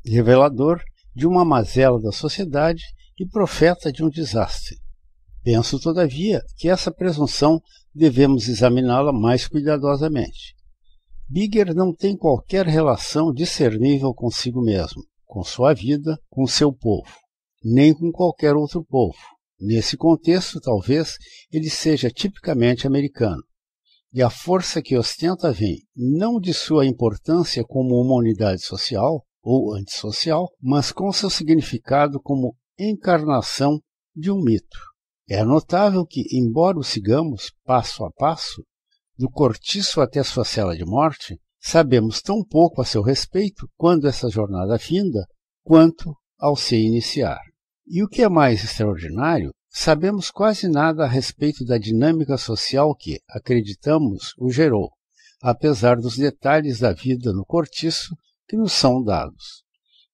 revelador de uma mazela da sociedade e profeta de um desastre. Penso, todavia, que essa presunção devemos examiná-la mais cuidadosamente. Bigger não tem qualquer relação discernível consigo mesmo, com sua vida, com seu povo, nem com qualquer outro povo. Nesse contexto, talvez, ele seja tipicamente americano, e a força que ostenta vem não de sua importância como uma unidade social ou antissocial, mas com seu significado como encarnação de um mito. É notável que, embora o sigamos passo a passo, do cortiço até sua cela de morte, sabemos tão pouco a seu respeito quando essa jornada finda, quanto ao se iniciar. E o que é mais extraordinário, sabemos quase nada a respeito da dinâmica social que, acreditamos, o gerou, apesar dos detalhes da vida no cortiço que nos são dados.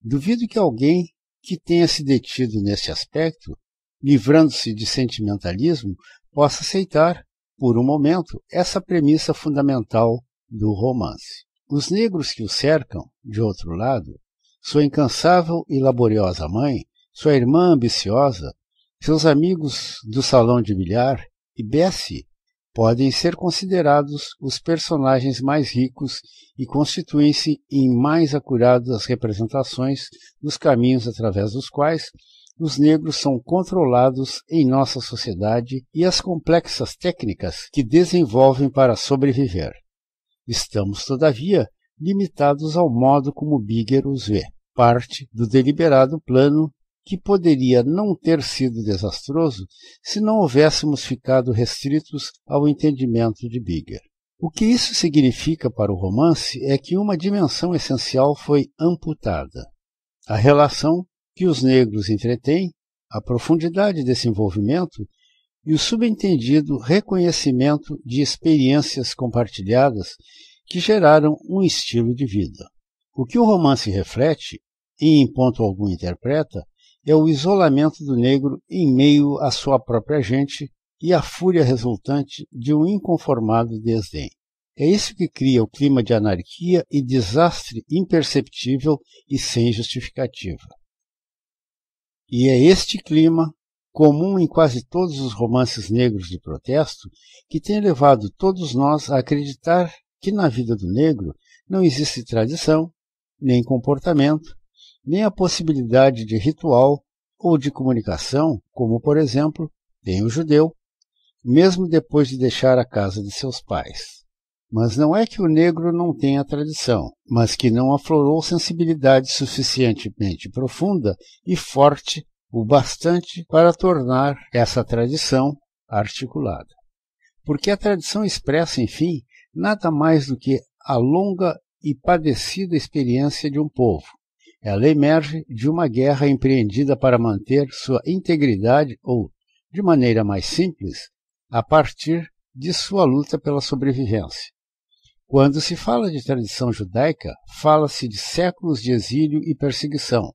Duvido que alguém que tenha se detido nesse aspecto, livrando-se de sentimentalismo, possa aceitar, por um momento, essa premissa fundamental do romance. Os negros que o cercam, de outro lado, sua incansável e laboriosa mãe, sua irmã ambiciosa, seus amigos do salão de bilhar e Bessie podem ser considerados os personagens mais ricos e constituem-se em mais acuradas representações dos caminhos através dos quais os negros são controlados em nossa sociedade e as complexas técnicas que desenvolvem para sobreviver. Estamos, todavia, limitados ao modo como Bigger os vê, parte do deliberado plano que poderia não ter sido desastroso se não houvéssemos ficado restritos ao entendimento de Bigger. O que isso significa para o romance é que uma dimensão essencial foi amputada. A relação que os negros entretêm, a profundidade desse envolvimento e o subentendido reconhecimento de experiências compartilhadas que geraram um estilo de vida. O que o romance reflete, e em ponto algum interpreta, é o isolamento do negro em meio à sua própria gente e a fúria resultante de um inconformado desdém. É isso que cria o clima de anarquia e desastre imperceptível e sem justificativa. E é este clima, comum em quase todos os romances negros de protesto, que tem levado todos nós a acreditar que na vida do negro não existe tradição, nem comportamento, nem a possibilidade de ritual ou de comunicação, como, por exemplo, tem o judeu, mesmo depois de deixar a casa de seus pais. Mas não é que o negro não tenha tradição, mas que não aflorou sensibilidade suficientemente profunda e forte o bastante para tornar essa tradição articulada. Porque a tradição expressa, enfim, nada mais do que a longa e padecida experiência de um povo. Ela emerge de uma guerra empreendida para manter sua integridade ou, de maneira mais simples, a partir de sua luta pela sobrevivência. Quando se fala de tradição judaica, fala-se de séculos de exílio e perseguição,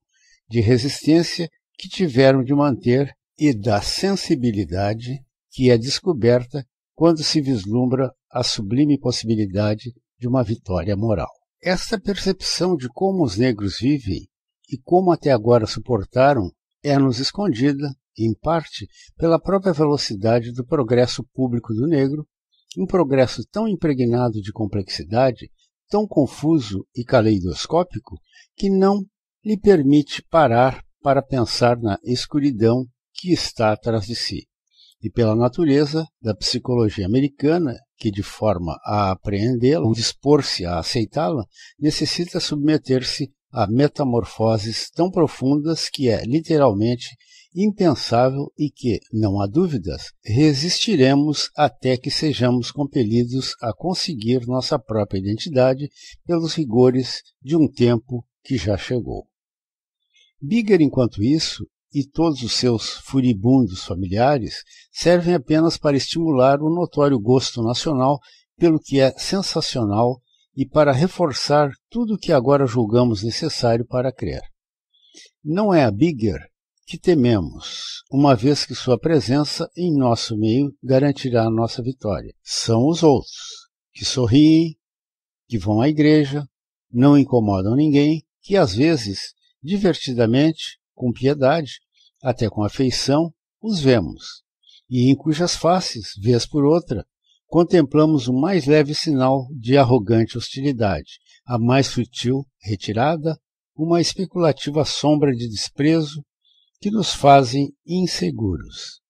de resistência que tiveram de manter e da sensibilidade que é descoberta quando se vislumbra a sublime possibilidade de uma vitória moral. Esta percepção de como os negros vivem e como até agora suportaram é-nos escondida, em parte, pela própria velocidade do progresso público do negro, um progresso tão impregnado de complexidade, tão confuso e caleidoscópico, que não lhe permite parar para pensar na escuridão que está atrás de si. E pela natureza da psicologia americana, que de forma a apreendê-la ou dispor-se a aceitá-la, necessita submeter-se a metamorfoses tão profundas que é, literalmente, impensável e que, não há dúvidas, resistiremos até que sejamos compelidos a conseguir nossa própria identidade pelos rigores de um tempo que já chegou. Bigger, enquanto isso, e todos os seus furibundos familiares servem apenas para estimular o notório gosto nacional pelo que é sensacional e para reforçar tudo o que agora julgamos necessário para crer. Não é a Bigger que tememos, uma vez que sua presença em nosso meio garantirá a nossa vitória. São os outros, que sorriem, que vão à igreja, não incomodam ninguém, que às vezes, divertidamente, com piedade, até com afeição, os vemos, e em cujas faces, vez por outra, contemplamos o mais leve sinal de arrogante hostilidade, a mais sutil retirada, uma especulativa sombra de desprezo que nos fazem inseguros.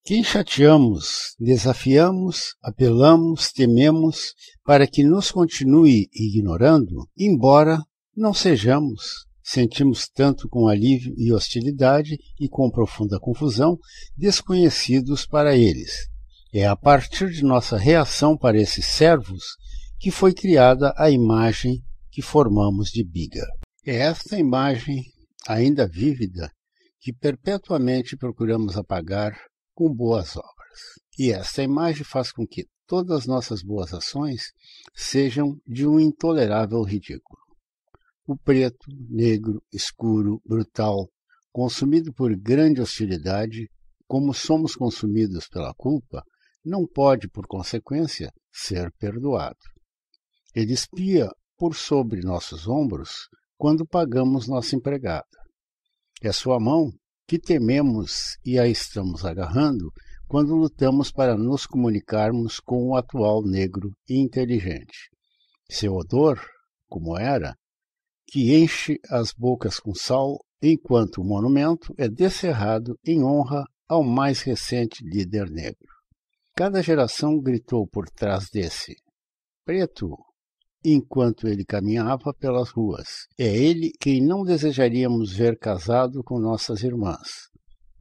Quem chateamos, desafiamos, apelamos, tememos para que nos continue ignorando, embora não sejamos, sentimos tanto com alívio e hostilidade e com profunda confusão, desconhecidos para eles. É a partir de nossa reação para esses servos que foi criada a imagem que formamos de Bigger. É esta imagem, ainda vívida, que perpetuamente procuramos apagar com boas obras. E esta imagem faz com que todas as nossas boas ações sejam de um intolerável ridículo. O preto, negro, escuro, brutal, consumido por grande hostilidade, como somos consumidos pela culpa, não pode, por consequência, ser perdoado. Ele espia por sobre nossos ombros quando pagamos nossa empregada. É sua mão que tememos e a estamos agarrando quando lutamos para nos comunicarmos com o atual negro inteligente. Seu odor, como era, que enche as bocas com sal, enquanto o monumento é descerrado em honra ao mais recente líder negro. Cada geração gritou por trás desse preto, enquanto ele caminhava pelas ruas. É ele quem não desejaríamos ver casado com nossas irmãs.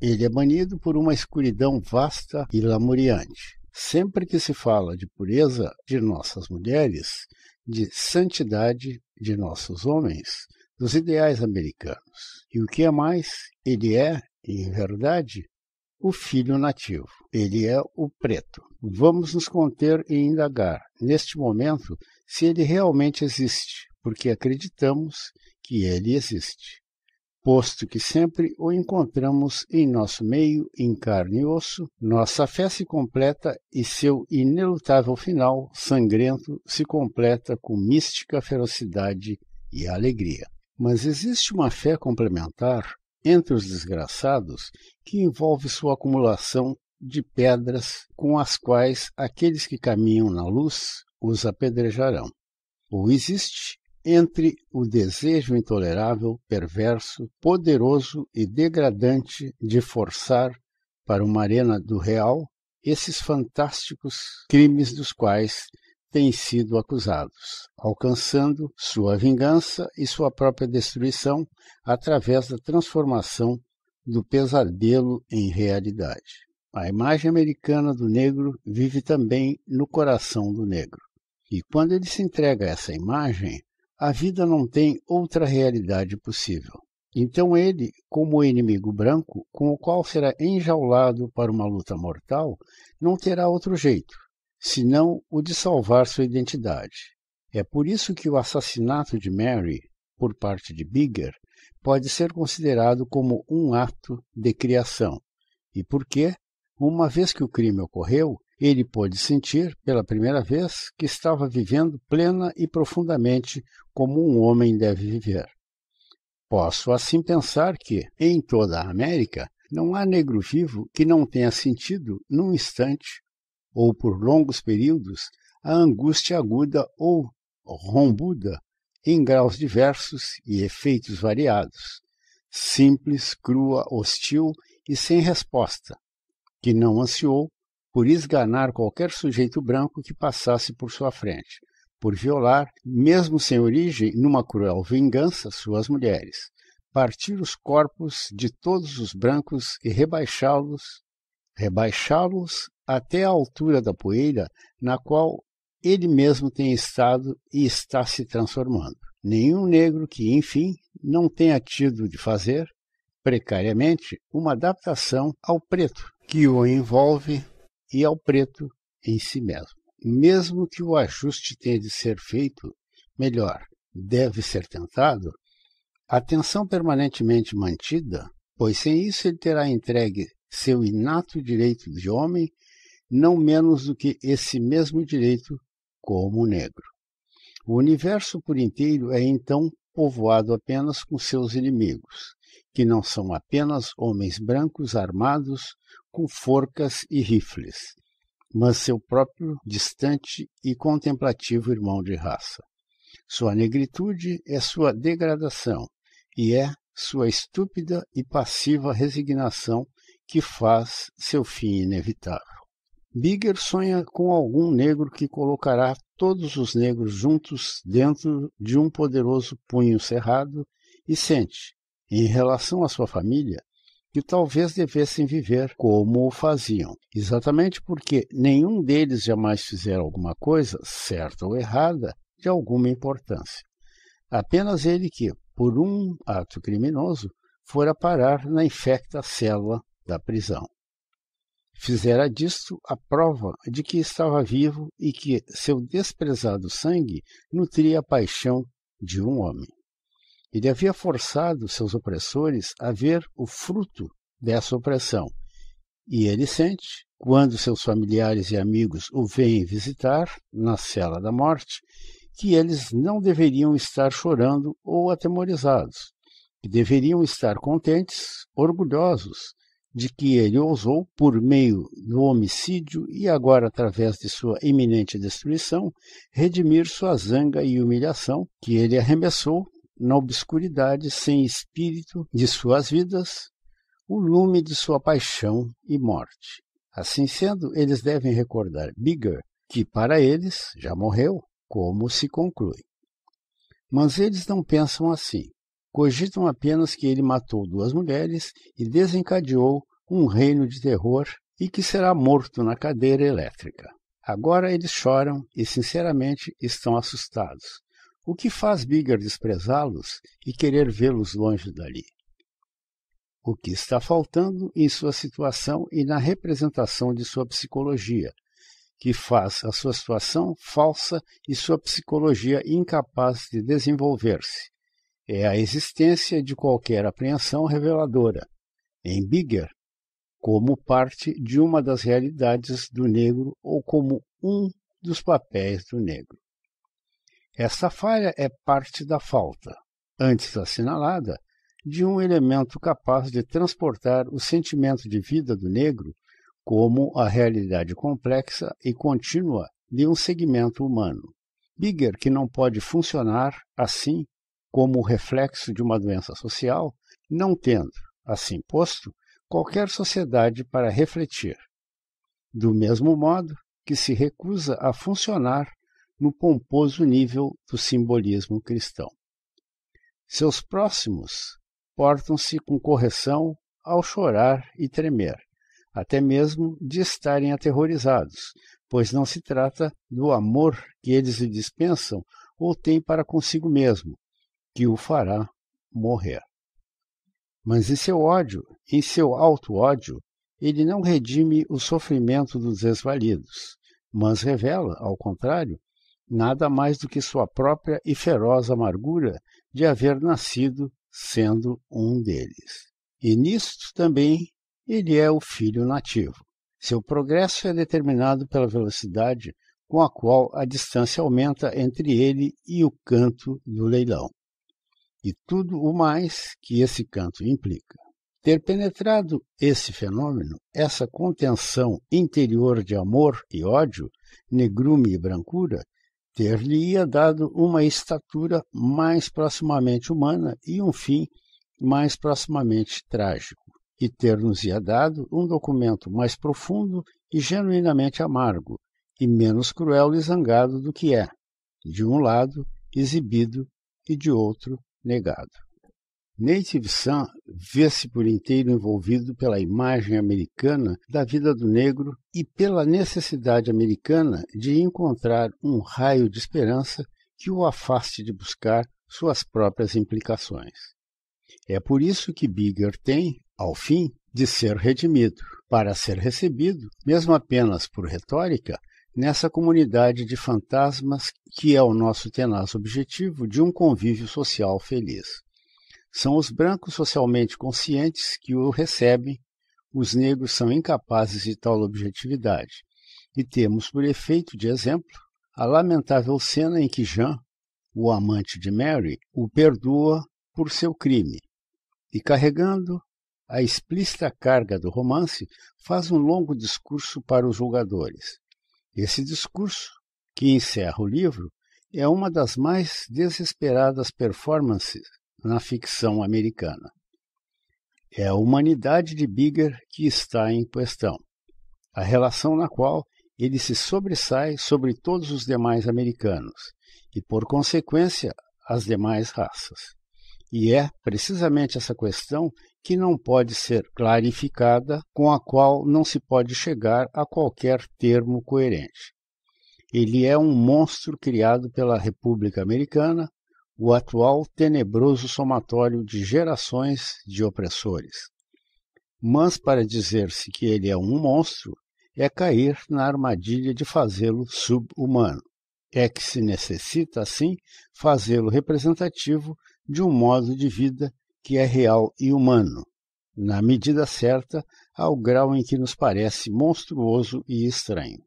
Ele é banido por uma escuridão vasta e lamuriante. Sempre que se fala de pureza de nossas mulheres, de santidade de nossos homens, dos ideais americanos. E o que é mais, ele é, em verdade, o filho nativo. Ele é o preto. Vamos nos conter e indagar, neste momento, se ele realmente existe, porque acreditamos que ele existe. Posto que sempre o encontramos em nosso meio, em carne e osso, nossa fé se completa e seu inelutável final, sangrento, se completa com mística ferocidade e alegria. Mas existe uma fé complementar entre os desgraçados que envolve sua acumulação de pedras com as quais aqueles que caminham na luz os apedrejarão. Ou existe entre o desejo intolerável, perverso, poderoso e degradante de forçar para uma arena do real esses fantásticos crimes dos quais têm sido acusados, alcançando sua vingança e sua própria destruição através da transformação do pesadelo em realidade. A imagem americana do negro vive também no coração do negro. E quando ele se entrega a essa imagem, a vida não tem outra realidade possível. Então ele, como o inimigo branco, com o qual será enjaulado para uma luta mortal, não terá outro jeito, senão o de salvar sua identidade. É por isso que o assassinato de Mary, por parte de Bigger, pode ser considerado como um ato de criação. E porque, uma vez que o crime ocorreu, ele pôde sentir, pela primeira vez, que estava vivendo plena e profundamente como um homem deve viver. Posso assim pensar que, em toda a América, não há negro vivo que não tenha sentido, num instante, ou por longos períodos, a angústia aguda ou rombuda, em graus diversos e efeitos variados, simples, crua, hostil e sem resposta, que não ansiou por esganar qualquer sujeito branco que passasse por sua frente, por violar, mesmo sem origem, numa cruel vingança, suas mulheres, partir os corpos de todos os brancos e rebaixá-los até a altura da poeira na qual ele mesmo tem estado e está se transformando. Nenhum negro que, enfim, não tenha tido de fazer, precariamente, uma adaptação ao preto que o envolve e ao preto em si mesmo. Mesmo que o ajuste tenha de ser feito, melhor, deve ser tentado, a tensão permanentemente mantida, pois sem isso ele terá entregue seu inato direito de homem, não menos do que esse mesmo direito como negro. O universo por inteiro é então povoado apenas com seus inimigos, que não são apenas homens brancos armados com forcas e rifles, mas seu próprio distante e contemplativo irmão de raça. Sua negritude é sua degradação e é sua estúpida e passiva resignação que faz seu fim inevitável. Bigger sonha com algum negro que colocará todos os negros juntos dentro de um poderoso punho cerrado e sente, em relação à sua família, que talvez devessem viver como o faziam, exatamente porque nenhum deles jamais fizeram alguma coisa, certa ou errada, de alguma importância. Apenas ele que, por um ato criminoso, fora parar na infecta cela da prisão. Fizera disto a prova de que estava vivo e que seu desprezado sangue nutria a paixão de um homem. Ele havia forçado seus opressores a ver o fruto dessa opressão, e ele sente, quando seus familiares e amigos o vêm visitar na cela da morte, que eles não deveriam estar chorando ou atemorizados, que deveriam estar contentes, orgulhosos de que ele ousou, por meio do homicídio e agora através de sua iminente destruição, redimir sua zanga e humilhação, que ele arremessou na obscuridade sem espírito de suas vidas, o lume de sua paixão e morte. Assim sendo, eles devem recordar Bigger, que para eles já morreu, como se conclui. Mas eles não pensam assim. Cogitam apenas que ele matou 2 mulheres e desencadeou um reino de terror e que será morto na cadeira elétrica. Agora eles choram e, sinceramente, estão assustados, o que faz Bigger desprezá-los e querer vê-los longe dali. O que está faltando em sua situação e na representação de sua psicologia, que faz a sua situação falsa e sua psicologia incapaz de desenvolver-se, é a existência de qualquer apreensão reveladora, em Bigger, como parte de uma das realidades do negro ou como um dos papéis do negro. Esta falha é parte da falta, antes assinalada, de um elemento capaz de transportar o sentimento de vida do negro como a realidade complexa e contínua de um segmento humano. Bigger, que não pode funcionar assim como o reflexo de uma doença social, não tendo, assim posto, qualquer sociedade para refletir, do mesmo modo que se recusa a funcionar no pomposo nível do simbolismo cristão. Seus próximos portam-se com correção ao chorar e tremer, até mesmo de estarem aterrorizados, pois não se trata do amor que eles lhe dispensam ou têm para consigo mesmo, que o fará morrer. Mas em seu ódio, em seu auto-ódio, ele não redime o sofrimento dos desvalidos, mas revela, ao contrário, nada mais do que sua própria e feroz amargura de haver nascido sendo um deles. E nisto também ele é o filho nativo. Seu progresso é determinado pela velocidade com a qual a distância aumenta entre ele e o canto do leilão, e tudo o mais que esse canto implica. Ter penetrado esse fenômeno, essa contenção interior de amor e ódio, negrume e brancura, ter-lhe-ia dado uma estatura mais proximamente humana e um fim mais proximamente trágico, e ter-nos-ia dado um documento mais profundo e genuinamente amargo, e menos cruel e zangado do que é, de um lado exibido e de outro negado. Native Son vê-se por inteiro envolvido pela imagem americana da vida do negro e pela necessidade americana de encontrar um raio de esperança que o afaste de buscar suas próprias implicações. É por isso que Bigger tem, ao fim, de ser redimido, para ser recebido, mesmo apenas por retórica, nessa comunidade de fantasmas que é o nosso tenaz objetivo de um convívio social feliz. São os brancos socialmente conscientes que o recebem, os negros são incapazes de tal objetividade, e temos por efeito de exemplo a lamentável cena em que Jean, o amante de Mary, o perdoa por seu crime, e carregando a explícita carga do romance, faz um longo discurso para os julgadores. Esse discurso, que encerra o livro, é uma das mais desesperadas performances na ficção americana. É a humanidade de Bigger que está em questão, a relação na qual ele se sobressai sobre todos os demais americanos e, por consequência, as demais raças. E é precisamente essa questão que não pode ser clarificada, com a qual não se pode chegar a qualquer termo coerente. Ele é um monstro criado pela República Americana, o atual tenebroso somatório de gerações de opressores. Mas para dizer-se que ele é um monstro, é cair na armadilha de fazê-lo sub-humano. É que se necessita, assim, fazê-lo representativo de um modo de vida que é real e humano, na medida certa, ao grau em que nos parece monstruoso e estranho.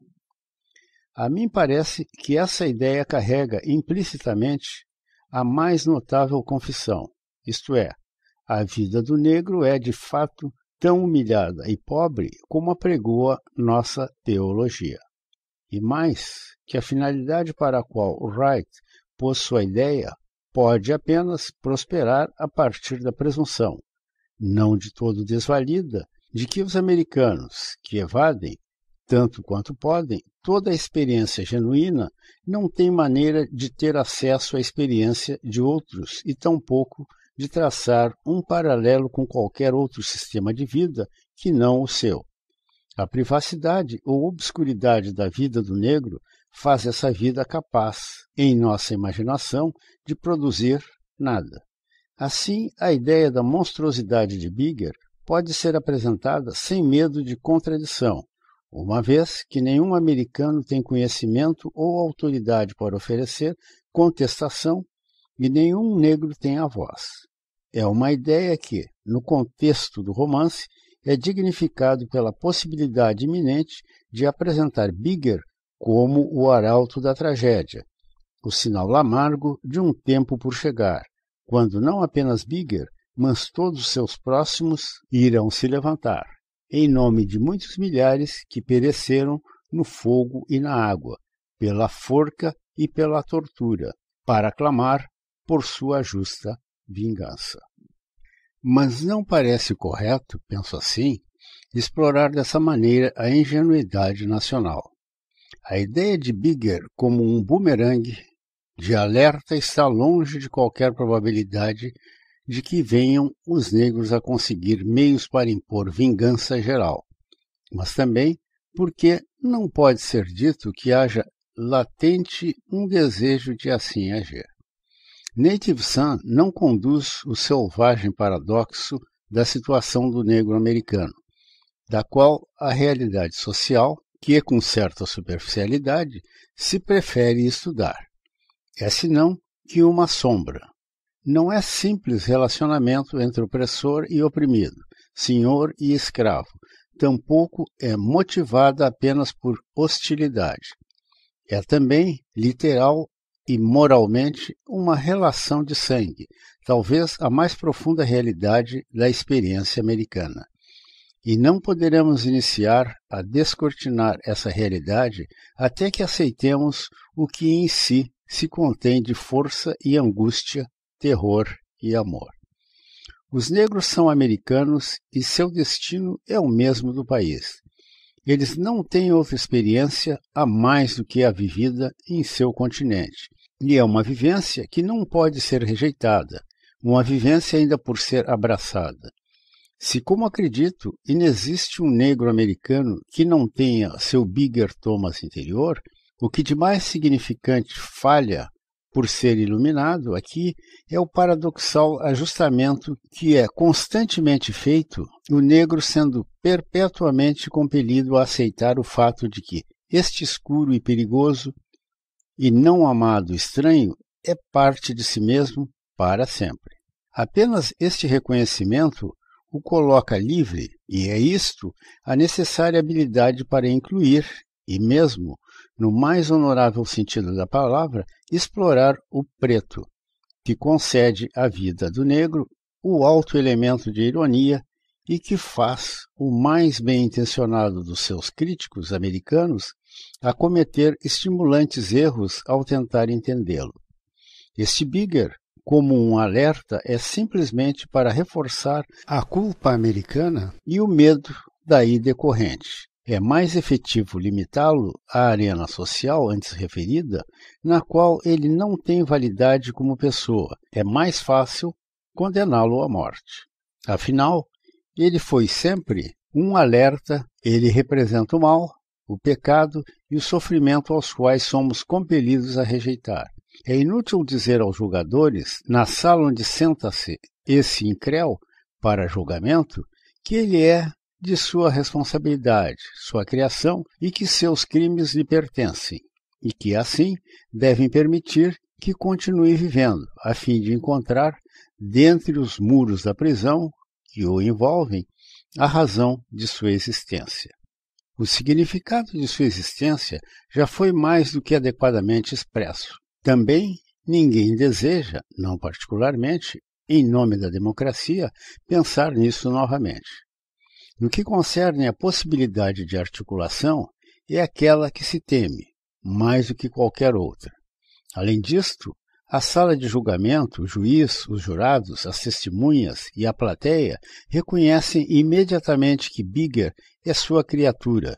A mim parece que essa ideia carrega implicitamente a mais notável confissão, isto é, A vida do negro é, de fato, tão humilhada e pobre como apregoa nossa teologia. E mais, que a finalidade para a qual Wright pôs sua ideia pode apenas prosperar a partir da presunção, não de todo desvalida, de que os americanos, que evadem, tanto quanto podem, toda a experiência genuína, não têm maneira de ter acesso à experiência de outros e tampouco de traçar um paralelo com qualquer outro sistema de vida que não o seu. A privacidade ou obscuridade da vida do negro faz essa vida capaz, em nossa imaginação, de produzir nada. Assim, a ideia da monstruosidade de Bigger pode ser apresentada sem medo de contradição, uma vez que nenhum americano tem conhecimento ou autoridade para oferecer contestação e nenhum negro tem a voz. É uma ideia que, no contexto do romance, é dignificado pela possibilidade iminente de apresentar Bigger como o arauto da tragédia, o sinal amargo de um tempo por chegar, quando não apenas Bigger, mas todos os seus próximos irão se levantar, em nome de muitos milhares que pereceram no fogo e na água, pela forca e pela tortura, para clamar por sua justa vingança. Mas não parece correto, penso assim, explorar dessa maneira a ingenuidade nacional. A ideia de Bigger como um bumerangue de alerta está longe de qualquer probabilidade de que venham os negros a conseguir meios para impor vingança geral, mas também porque não pode ser dito que haja latente um desejo de assim agir. Native Son não conduz o selvagem paradoxo da situação do negro americano, da qual a realidade social, que com certa superficialidade, se prefere estudar. É senão que uma sombra. Não é simples relacionamento entre opressor e oprimido, senhor e escravo, tampouco é motivada apenas por hostilidade. É também literal e moralmente uma relação de sangue, talvez a mais profunda realidade da experiência americana. E não poderemos iniciar a descortinar essa realidade até que aceitemos o que em si se contém de força e angústia, terror e amor. Os negros são americanos e seu destino é o mesmo do país. Eles não têm outra experiência a mais do que a vivida em seu continente. E é uma vivência que não pode ser rejeitada, uma vivência ainda por ser abraçada. Se, como acredito, inexiste um negro americano que não tenha seu Bigger Thomas interior, o que de mais significante falha por ser iluminado aqui é o paradoxal ajustamento que é constantemente feito, o negro sendo perpetuamente compelido a aceitar o fato de que este escuro e perigoso e não amado estranho é parte de si mesmo para sempre. Apenas este reconhecimento o coloca livre, e é isto a necessária habilidade para incluir, e mesmo, no mais honorável sentido da palavra, explorar o preto, que concede à vida do negro o alto elemento de ironia e que faz o mais bem-intencionado dos seus críticos americanos a cometer estimulantes erros ao tentar entendê-lo. Este Bigger, como um alerta, é simplesmente para reforçar a culpa americana e o medo daí decorrente. É mais efetivo limitá-lo à arena social antes referida, na qual ele não tem validade como pessoa. É mais fácil condená-lo à morte. Afinal, ele foi sempre um alerta, ele representa o mal, o pecado e o sofrimento aos quais somos compelidos a rejeitar. É inútil dizer aos julgadores, na sala onde senta-se esse incréu para julgamento, que ele é de sua responsabilidade, sua criação e que seus crimes lhe pertencem, e que, assim, devem permitir que continue vivendo, a fim de encontrar, dentre os muros da prisão que o envolvem, a razão de sua existência. O significado de sua existência já foi mais do que adequadamente expresso. Também ninguém deseja, não particularmente, em nome da democracia, pensar nisso novamente. No que concerne à possibilidade de articulação, é aquela que se teme, mais do que qualquer outra. Além disto, a sala de julgamento, o juiz, os jurados, as testemunhas e a plateia reconhecem imediatamente que Bigger é sua criatura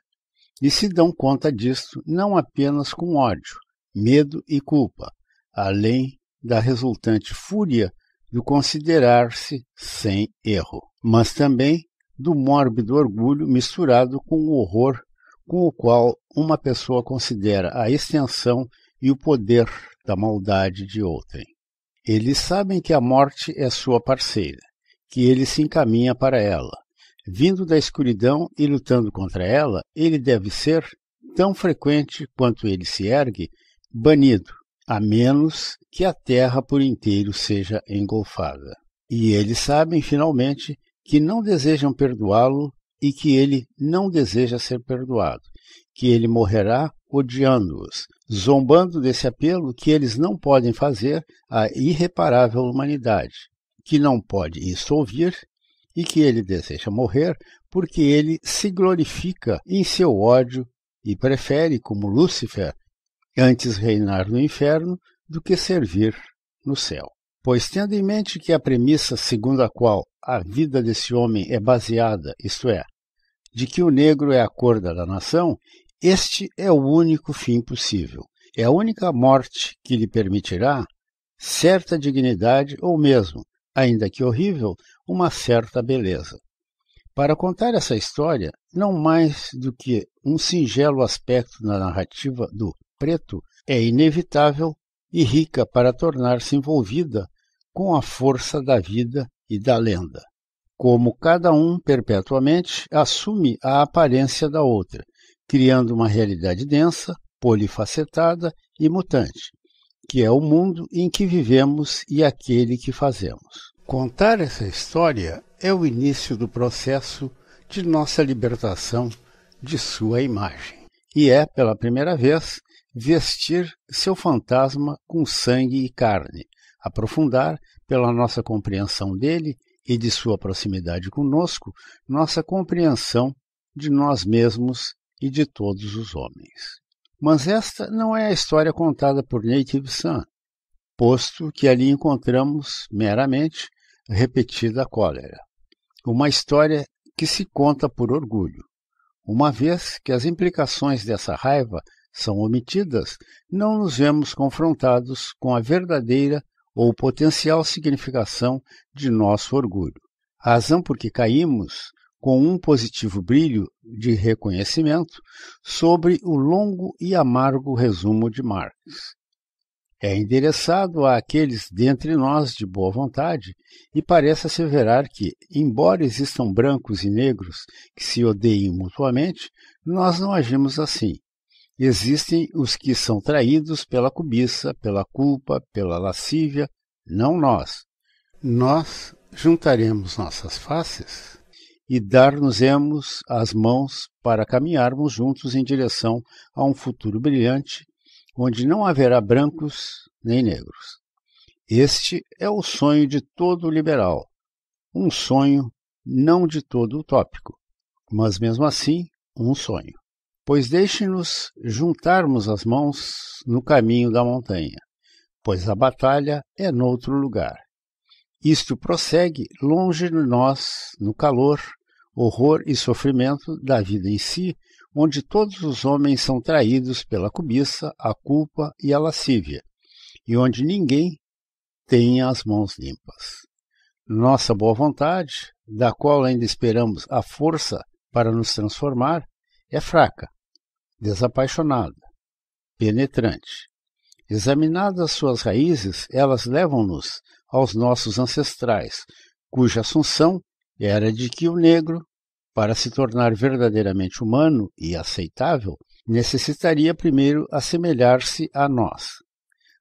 e se dão conta disto não apenas com ódio, medo e culpa, além da resultante fúria do considerar-se sem erro, mas também do mórbido orgulho misturado com o horror com o qual uma pessoa considera a extensão e o poder da maldade de outrem. Eles sabem que a morte é sua parceira, que ele se encaminha para ela. Vindo da escuridão e lutando contra ela, ele deve ser, tão frequente quanto ele se ergue, banido, a menos que a terra por inteiro seja engolfada. E eles sabem, finalmente, que não desejam perdoá-lo e que ele não deseja ser perdoado, que ele morrerá odiando-os, zombando desse apelo que eles não podem fazer à irreparável humanidade, que não pode isso ouvir e que ele deseja morrer porque ele se glorifica em seu ódio e prefere, como Lúcifer, antes reinar no inferno do que servir no céu. Pois, tendo em mente que a premissa segundo a qual a vida desse homem é baseada, isto é, de que o negro é a cor da nação, este é o único fim possível. É a única morte que lhe permitirá certa dignidade ou mesmo, ainda que horrível, uma certa beleza. Para contar essa história, não mais do que um singelo aspecto na narrativa do preto, é inevitável e rica para tornar-se envolvida com a força da vida e da lenda. Como cada um perpetuamente assume a aparência da outra, criando uma realidade densa, polifacetada e mutante, que é o mundo em que vivemos e aquele que fazemos. Contar essa história é o início do processo de nossa libertação de sua imagem, e é, pela primeira vez, vestir seu fantasma com sangue e carne, aprofundar, pela nossa compreensão dele e de sua proximidade conosco, nossa compreensão de nós mesmos e de todos os homens. Mas esta não é a história contada por Native Son, posto que ali encontramos, meramente, repetida a cólera. Uma história que se conta por orgulho, uma vez que as implicações dessa raiva são omitidas, não nos vemos confrontados com a verdadeira ou potencial significação de nosso orgulho, razão por que caímos com um positivo brilho de reconhecimento sobre o longo e amargo resumo de Marx. É endereçado àqueles dentre nós de boa vontade e parece asseverar que, embora existam brancos e negros que se odeiem mutuamente, nós não agimos assim. Existem os que são traídos pela cobiça, pela culpa, pela lascívia, não nós. Nós juntaremos nossas faces e dar-nos-emos as mãos para caminharmos juntos em direção a um futuro brilhante, onde não haverá brancos nem negros. Este é o sonho de todo liberal, um sonho não de todo utópico, mas mesmo assim um sonho. Pois deixe-nos juntarmos as mãos no caminho da montanha, pois a batalha é noutro lugar. Isto prossegue longe de nós, no calor, horror e sofrimento da vida em si, onde todos os homens são traídos pela cobiça, a culpa e a lascívia, e onde ninguém tem as mãos limpas. Nossa boa vontade, da qual ainda esperamos a força para nos transformar, é fraca, desapaixonada, penetrante. Examinadas suas raízes, elas levam-nos aos nossos ancestrais, cuja assunção era de que o negro, para se tornar verdadeiramente humano e aceitável, necessitaria primeiro assemelhar-se a nós.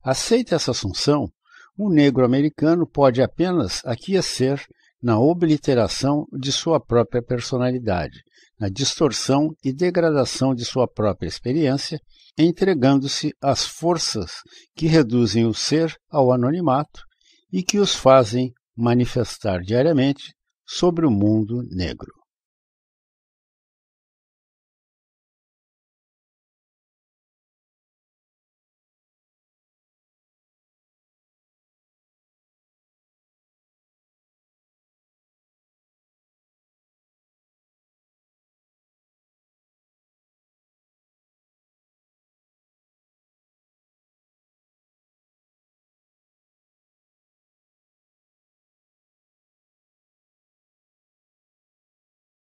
Aceita essa assunção, o negro americano pode apenas aquecer na obliteração de sua própria personalidade, na distorção e degradação de sua própria experiência, entregando-se às forças que reduzem o ser ao anonimato e que os fazem manifestar diariamente sobre o mundo negro.